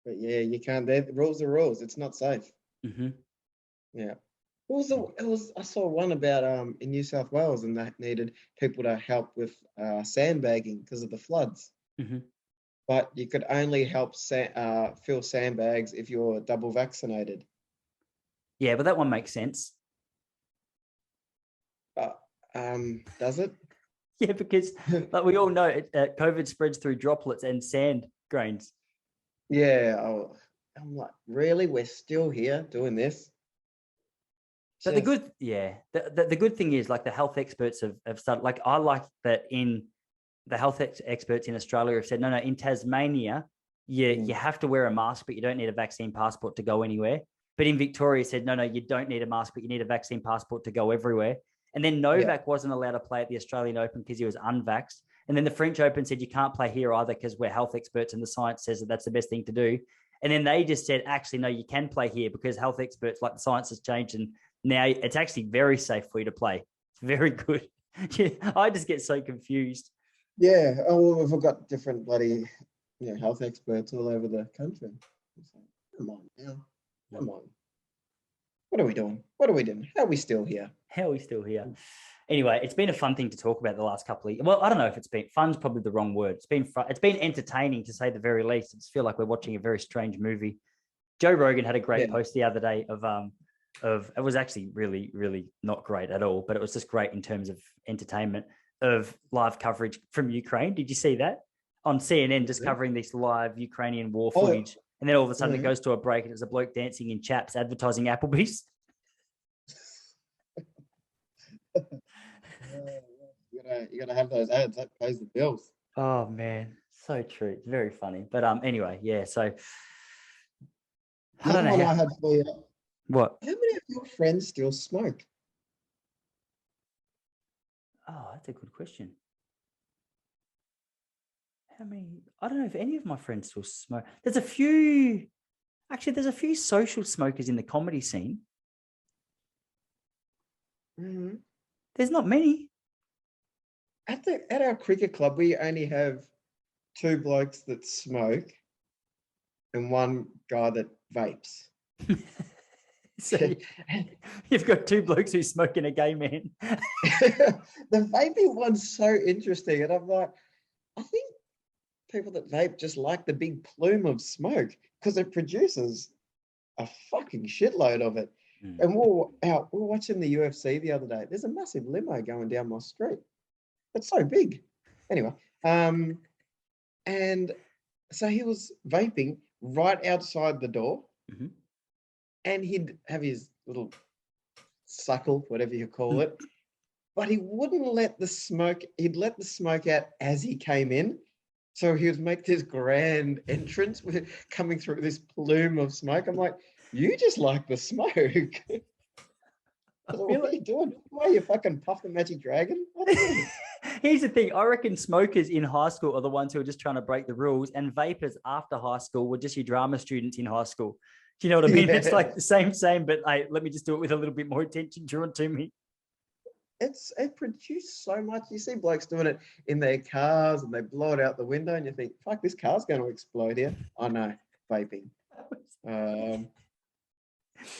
But yeah, you can't. The rules are rules. It's not safe. Mm-hmm. Yeah. I saw one about in New South Wales, and that needed people to help with sandbagging because of the floods. Mm-hmm. But you could only help fill sandbags if you're double vaccinated. Yeah, but that one makes sense. Does it? Yeah, because like we all know, COVID spreads through droplets and sand grains. Yeah. I'm like, really? We're still here doing this? But the good thing is, like, the health experts have started, like, I like that in the health experts in Australia have said, no, in Tasmania, you have to wear a mask, but you don't need a vaccine passport to go anywhere. But in Victoria said, no, you don't need a mask, but you need a vaccine passport to go everywhere. And then Novak wasn't allowed to play at the Australian Open because he was unvaxxed. And then the French Open said, you can't play here either because we're health experts and the science says that that's the best thing to do. And then they just said, actually, no, you can play here because health experts, like, the science has changed. And now it's actually very safe for you to play. It's very good. Yeah, I just get so confused. Yeah. Oh, well, we've got different bloody health experts all over the country. Come on now. Come on. What are we doing? How are we still here? Anyway, it's been a fun thing to talk about the last couple of years. Well, I don't know if it's been fun's probably the wrong word. It's been entertaining, to say the very least. It's feel like we're watching a very strange movie. Joe Rogan had a great post the other day of it was actually really, really not great at all, but it was just great in terms of entertainment, of live coverage from Ukraine. Did you see that on CNN, just covering this live Ukrainian war footage? And then all of a sudden it goes to a break and it's a bloke dancing in chaps advertising Applebee's. You gotta have those ads. That pays the bills. Oh man, so true. It's very funny. But anyway, yeah. So I don't know. I had for you. What? How many of your friends still smoke? Oh, that's a good question. How many? I don't know if any of my friends still smoke. There's a few social smokers in the comedy scene. Mm-hmm. There's not many. At our cricket club, we only have 2 blokes that smoke and 1 guy that vapes. So you've got 2 blokes who smoke and a gay man. The vaping one's so interesting, and I'm like, I think people that vape just like the big plume of smoke because it produces a fucking shitload of it. And we were watching the UFC the other day. There's a massive limo going down my street. It's so big. Anyway, and so he was vaping right outside the door, and he'd have his little suckle, whatever you call it, but he wouldn't let the smoke. He'd let the smoke out as he came in. So he would make this grand entrance with coming through this plume of smoke. I'm like, you just like the smoke. What are you doing? Why are you fucking Puff the Magic Dragon? Here's the thing. I reckon smokers in high school are the ones who are just trying to break the rules, and vapors after high school were just your drama students in high school. Do you know what I mean? Yeah. It's like the same, but hey, let me just do it with a little bit more attention drawn to me. It produced so much. You see blokes doing it in their cars and they blow it out the window and you think, fuck, this car's going to explode here. I know, vaping.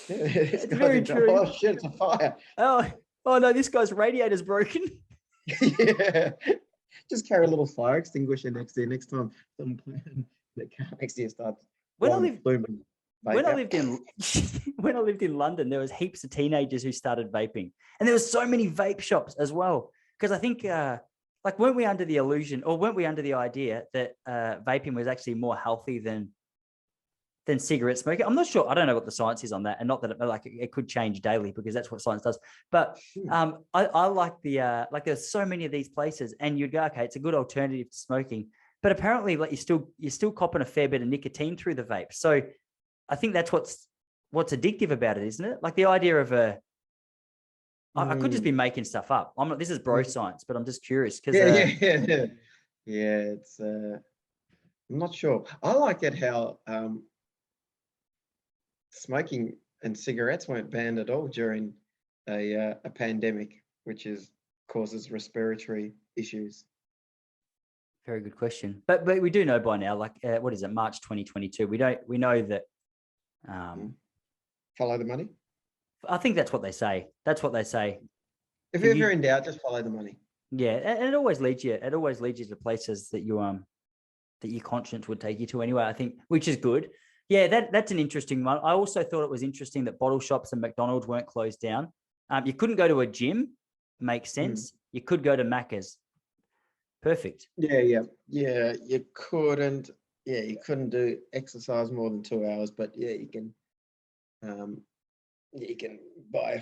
It's very true. Oh shit, it's a fire. Oh no, this guy's radiator's broken. Yeah. Just carry a little fire extinguisher next to you next time the car next to you starts blooming. When I lived in London, there was heaps of teenagers who started vaping, and there was so many vape shops as well. Because I think, weren't we under the illusion, or weren't we under the idea that vaping was actually more healthy than cigarette smoking? I'm not sure. I don't know what the science is on that, and not that it could change daily because that's what science does. But I like there's so many of these places, and you'd go, okay, it's a good alternative to smoking, but apparently, you're still copping a fair bit of nicotine through the vape. So I think that's what's addictive about it, isn't it? Like the idea of I could just be making stuff up. This is bro science, but I'm just curious because yeah. It's I'm not sure. I like it how smoking and cigarettes weren't banned at all during a pandemic, which causes respiratory issues. Very good question, but we do know by now. What is it? March 2022. We know that. Follow the money. I think that's what they say. If you're ever in doubt, just follow the money. Yeah, and it always leads you. It always leads you to places that that your conscience would take you to anyway. I think, which is good. Yeah, that's an interesting one. I also thought it was interesting that bottle shops and McDonald's weren't closed down. You couldn't go to a gym. Makes sense. You could go to Macca's. Perfect. Yeah. You couldn't. Yeah, you couldn't do exercise more than 2 hours, but yeah, you can. You can buy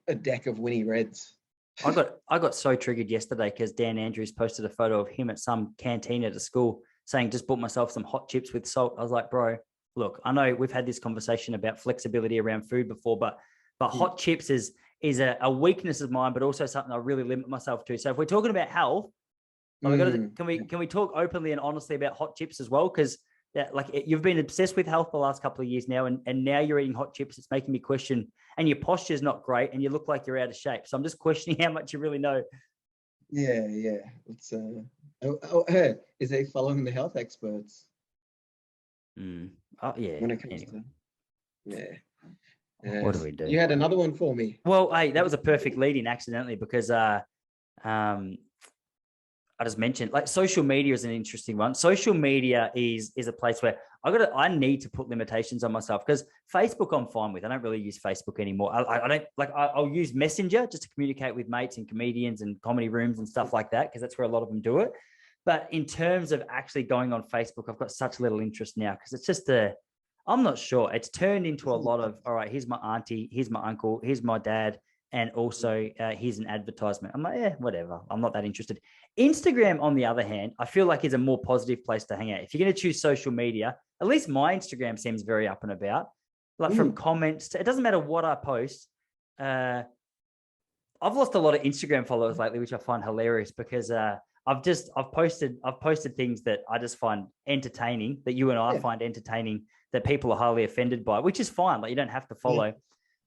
a deck of Winnie Reds. I got so triggered yesterday because Dan Andrews posted a photo of him at some canteen at a school saying, just bought myself some hot chips with salt. I was like, bro, look, I know we've had this conversation about flexibility around food before, but hot chips is a weakness of mine, but also something I really limit myself to. So if we're talking about health, can we talk openly and honestly about hot chips as well? Because you've been obsessed with health the last couple of years now, and now you're eating hot chips. It's making me question, and your posture is not great, and you look like you're out of shape. So I'm just questioning how much you really know. Yeah. It's is he following the health experts? Oh yeah. When it comes to what do we do? You had another one for me. Well, hey, that was a perfect lead-in accidentally because I just mentioned social media is an interesting one. Social media is a place where I need to put limitations on myself because Facebook I'm fine with. I don't really use Facebook anymore. I don't I'll use Messenger just to communicate with mates and comedians and comedy rooms and stuff like that because that's where a lot of them do it. But in terms of actually going on Facebook, I've got such little interest now because it's just I'm not sure. It's turned into a lot of, all right, here's my auntie, here's my uncle, here's my dad, and also here's an advertisement. I'm like, whatever. I'm not that interested. Instagram, on the other hand, I feel like is a more positive place to hang out. If you're going to choose social media, at least my Instagram seems very up and about. From comments to, it doesn't matter what I post. I I've lost a lot of Instagram followers lately, which I find hilarious because I've posted things that I just find entertaining, that you and I find entertaining, that people are highly offended by, which is fine. Like, you don't have to follow,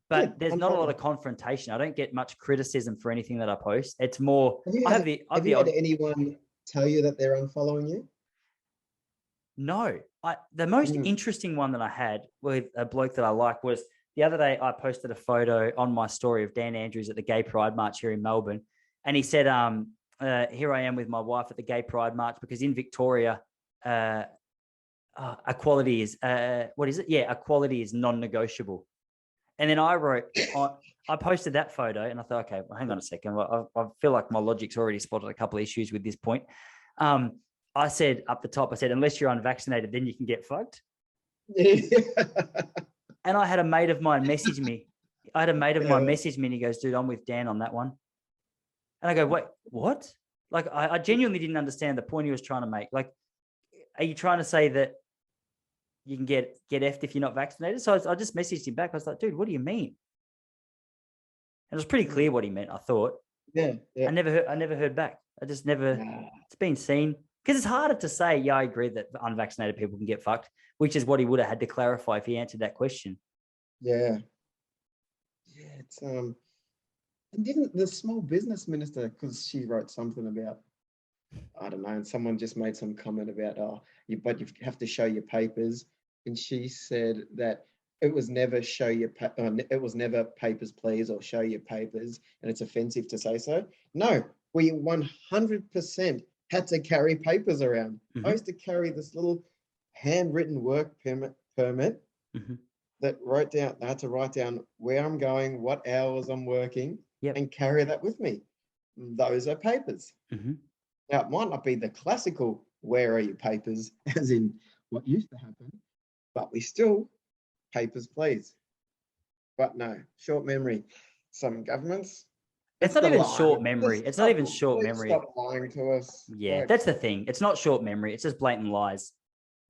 but there's not a lot of confrontation. I don't get much criticism for anything that I post. It's more, have you had anyone tell you that they're unfollowing you? No, the most interesting one that I had with a bloke that I like was the other day. I posted a photo on my story of Dan Andrews at the Gay Pride March here in Melbourne. And he said, here I am with my wife at the Gay Pride March, because in Victoria, equality is, what is it? Yeah, equality is non-negotiable. And then I wrote, I posted that photo and I thought, okay, well, hang on a second. Well, I feel like my logic's already spotted a couple of issues with this point. I said up the top, I said, unless you're unvaccinated, then you can get fucked. And I had a mate of mine message me. And he goes, dude, I'm with Dan on that one. And I go, wait, what? Like, I genuinely didn't understand the point he was trying to make. Like, are you trying to say that you can get effed if you're not vaccinated? So I just messaged him back. I was like, dude, what do you mean? And it was pretty clear what he meant, I thought. Yeah. I never heard back. I just never, it's been seen. Because it's harder to say, yeah, I agree that unvaccinated people can get fucked, which is what he would have had to clarify if he answered that question. Yeah. Yeah, it's and didn't the small business minister, because she wrote something about, I don't know, and someone just made some comment about, but you have to show your papers, and she said that it was never it was never papers please or show your papers, and it's offensive to say so. No, we 100% had to carry papers around. I used to carry this little handwritten work permit that I had to write down where I'm going, what hours I'm working, and carry that with me. Those are papers. Now, it might not be the classical where are your papers, as in what used to happen, but we still, papers please. But no, short memory. Some governments, it's not even short memory. It's not even short memory. Stop lying to us. Yeah, like, that's the thing. It's not short memory. It's just blatant lies.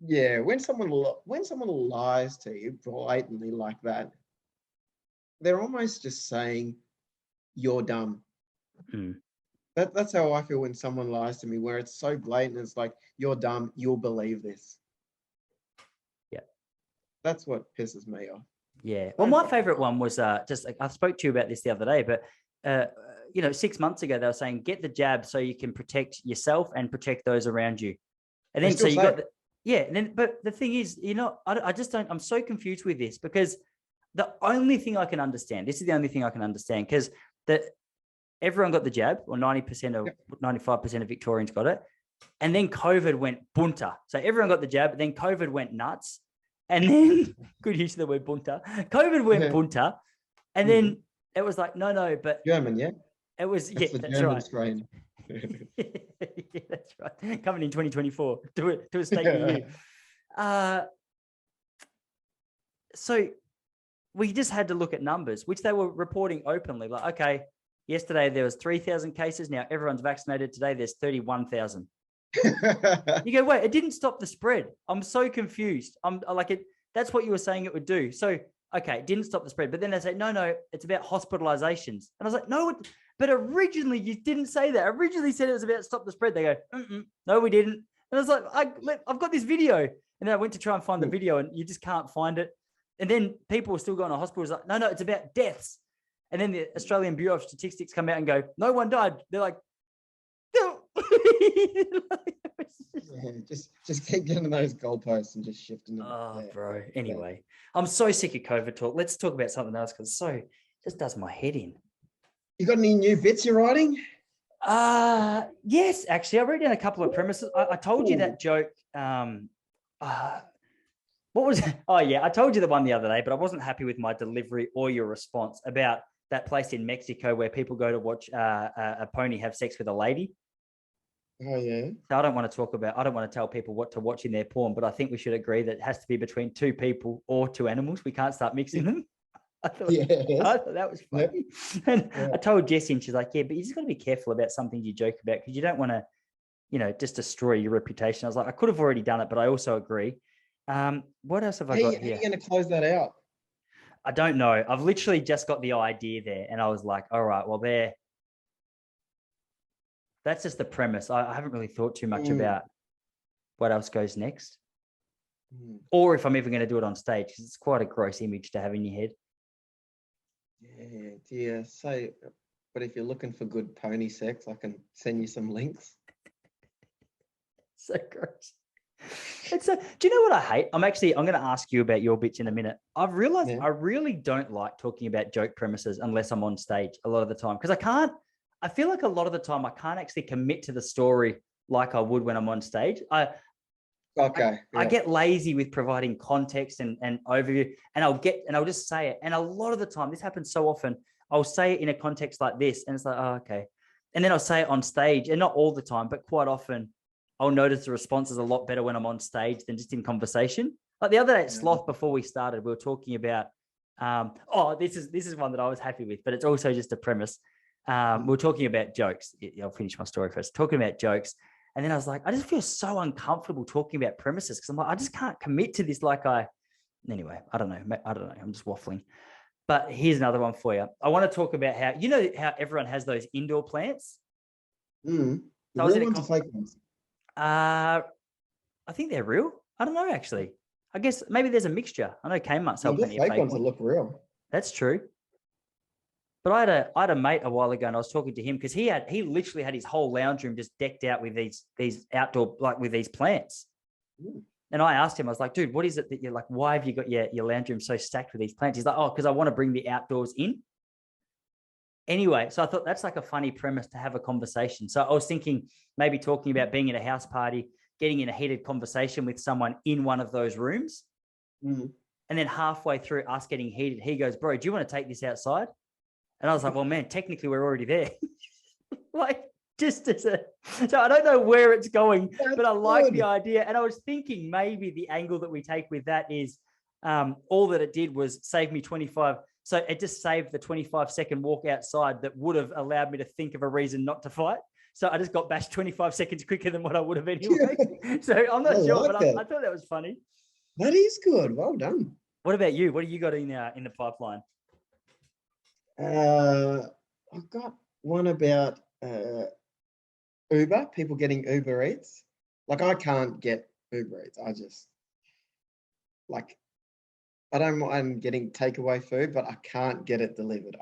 Yeah, when someone lies to you blatantly like that, they're almost just saying you're dumb. That's how I feel when someone lies to me, where it's so blatant. It's like, you're dumb. You'll believe this. Yeah, that's what pisses me off. Yeah. Well, my favorite one was just I spoke to you about this the other day, but 6 months ago they were saying get the jab so you can protect yourself and protect those around you, and then so you got but the thing is, I just don't. I'm so confused with this, because the only thing I can understand. This is the only thing I can understand, because everyone got the jab, or 90% or 95% of Victorians got it, and then COVID went bunter. So everyone got the jab, but then COVID went nuts. And then, good use of the word bunter. COVID went bunter, and then it was like, no, but German, yeah. It was that's German right. Strain. Yeah, that's right. Coming in 2024 to a state near you. So we just had to look at numbers, which they were reporting openly. Like, okay, yesterday there was 3,000 cases. Now everyone's vaccinated. Today there's 31,000. You go, wait, it didn't stop the spread. I'm so confused. I'm like, that's what you were saying it would do. So, okay, it didn't stop the spread. But then they say, no, it's about hospitalizations. And I was like, no, but originally you didn't say that. Originally said it was about stop the spread. They go, no, we didn't. And I was like, I've got this video. And then I went to try and find the video, and you just can't find it. And then people were still going to hospitals like, no, it's about deaths. And then the Australian Bureau of Statistics come out and go, no one died. They're like, no. Yeah, just keep getting those goalposts and just shifting them. Oh, bro. Anyway, I'm so sick of COVID talk. Let's talk about something else, because it just does my head in. You got any new bits you're writing? Yes, actually, I wrote down a couple of premises. I told you that joke. What was it? Oh, yeah, I told you the one the other day, but I wasn't happy with my delivery or your response about that place in Mexico where people go to watch a pony have sex with a lady. Oh, yeah. So I don't want to tell people what to watch in their porn, but I think we should agree that it has to be between two people or two animals. We can't start mixing them. I thought that was funny. Yep. And I told Jessie, and she's like, yeah, but you just got to be careful about some things you joke about, because you don't want to, just destroy your reputation. I was like, I could have already done it, but I also agree. What else have I got here? How are you going to close that out? I don't know. I've literally just got the idea there, and I was like, all right, well, there. That's just the premise. I haven't really thought too much about what else goes next, or if I'm even going to do it on stage, because it's quite a gross image to have in your head. Yeah. So, but if you're looking for good pony sex, I can send you some links. So gross. Do you know what I hate? I'm going to ask you about your bits in a minute. I've realized I really don't like talking about joke premises unless I'm on stage a lot of the time, because I feel like a lot of the time I can't actually commit to the story like I would when I'm on stage. I get lazy with providing context and overview, and I'll just say it. And a lot of the time, this happens so often, I'll say it in a context like this, and it's like, oh, okay. And then I'll say it on stage, and not all the time, but quite often, I'll notice the response is a lot better when I'm on stage than just in conversation. Like the other day at Sloth, before we started, we were talking about, this is one that I was happy with, but it's also just a premise. We're talking about jokes. I'll finish my story first. Talking about jokes. And then I was like, I just feel so uncomfortable talking about premises, because I'm like, I just can't commit to this. Anyway, I don't know. I'm just waffling. But here's another one for you. I want to talk about how everyone has those indoor plants. The real ones or fake ones? I think they're real. I don't know, actually. I guess maybe there's a mixture. I know Kmart sell plenty of fake ones that look real. That's true. But I had a mate a while ago, and I was talking to him because he literally had his whole lounge room just decked out with these outdoor, like with these plants. And I asked him, I was like, dude, what is it that you're like, why have you got your lounge room so stacked with these plants? He's like, oh, because I want to bring the outdoors in. Anyway, so I thought that's like a funny premise to have a conversation. So I was thinking maybe talking about being at a house party, getting in a heated conversation with someone in one of those rooms. And then halfway through us getting heated, he goes, bro, do you want to take this outside? And I was like, well, man, technically we're already there. So I don't know where it's going, but I like the idea. And I was thinking maybe the angle that we take with that is all that it did was save me 25. So it just saved the 25-second walk outside that would have allowed me to think of a reason not to fight. So I just got bashed 25 seconds quicker than what I would have anyway. So I'm not sure, but I thought that was funny. That is good. Well done. What about you? What do you got in the pipeline? I've got one about Uber, people getting Uber Eats. Like, I can't get Uber Eats. I don't mind getting takeaway food, but I can't get it delivered.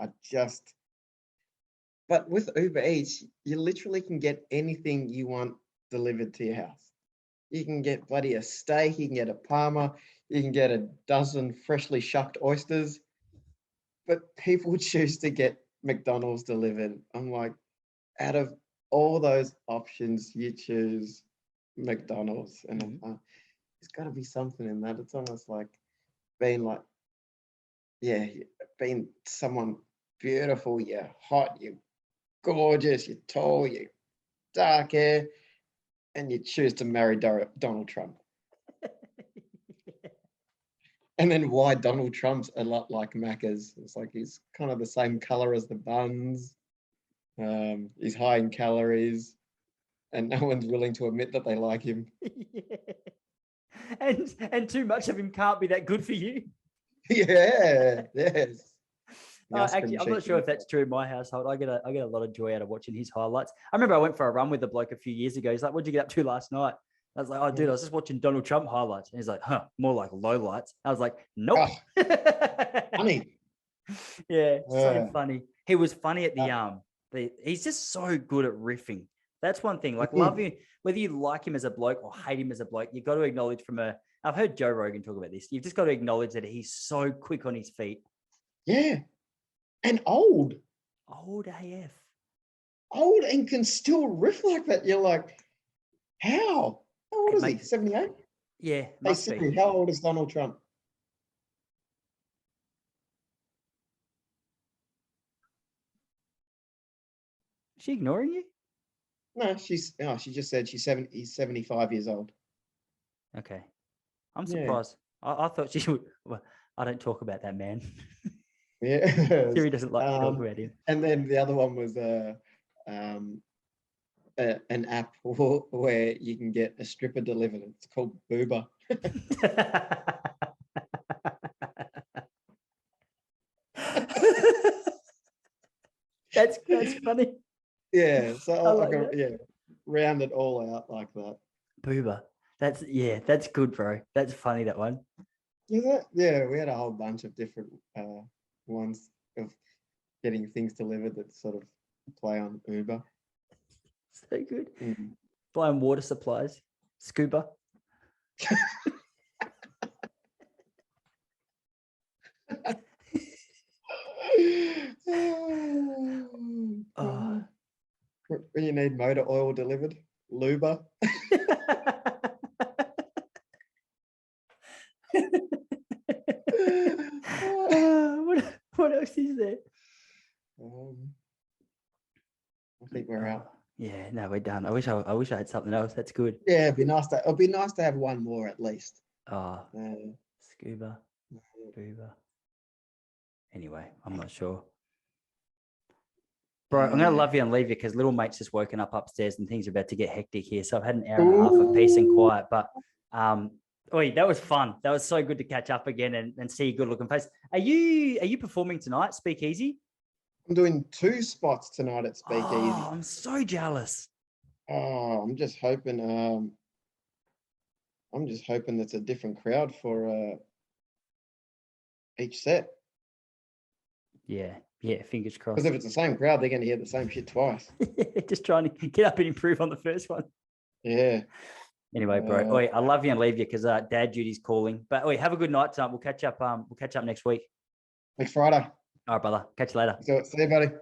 But with Uber Eats, you literally can get anything you want delivered to your house. You can get bloody a steak, you can get a parma, you can get a dozen freshly shucked oysters, but people choose to get McDonald's delivered. I'm like, out of all those options, you choose McDonald's. And there's got to be something in that. It's almost like being someone beautiful, you're hot, you're gorgeous, you're tall, you're dark hair, and you choose to marry Donald Trump. And then why Donald Trump's a lot like Macca's. It's like he's kind of the same color as the buns. He's high in calories, and no one's willing to admit that they like him. And too much of him can't be that good for you. Yeah, yes. Actually, I'm not sure if that's true in my household. I get a lot of joy out of watching his highlights. I remember I went for a run with the bloke a few years ago. He's like, "What'd you get up to last night?" I was like, "Oh, dude, I was just watching Donald Trump highlights." And he's like, "Huh, more like low lights." I was like, "Nope." Funny. Yeah, so funny. He was funny at he's just so good at riffing. That's one thing. Like, love him, whether you like him as a bloke or hate him as a bloke, you've got to acknowledge I've heard Joe Rogan talk about this. You've just got to acknowledge that he's so quick on his feet. Yeah. And old. Old AF. Old and can still riff like that. You're like, how? How old is he? 78? Yeah. Hey, Siri, how old is Donald Trump? Is she ignoring you? No, she just said he's 75 years old. Okay. I'm surprised. I thought she would. Well, I don't talk about that man. Yeah. Siri doesn't like to talk about him. And then the other one was an app where you can get a stripper delivered. It's called Boober. That's funny. Yeah, so I like can, that. yeah, round it all out like that. Boober. That's good, bro. That's funny, that one. Is it? Yeah, we had a whole bunch of different ones of getting things delivered that sort of play on Uber. So good. Mm. Buying water supplies. Scuba. Oh. When you need motor oil delivered, Luba. What else is there? I think we're out. Yeah, no, we're done. I wish I had something else. That's good. Yeah, it'd be nice to have one more at least. Scuba, Booba. Anyway, I'm not sure. Bro, I'm gonna love you and leave you because little mate's just woken up upstairs and things are about to get hectic here. So I've had an hour and a half of peace and quiet. But that was fun. That was so good to catch up again and see your good looking face. Are you performing tonight? Speak Easy? I'm doing 2 spots tonight at Speak Easy. I'm so jealous. I'm just hoping it's a different crowd for each set. Yeah, fingers crossed. Because if it's the same crowd, they're going to hear the same shit twice. Just trying to get up and improve on the first one. Yeah. Anyway, bro, I love you and leave you because dad duty's calling. But have a good night tonight. We'll catch up. We'll catch up next week. Next Friday. All right, brother. Catch you later. See you, buddy.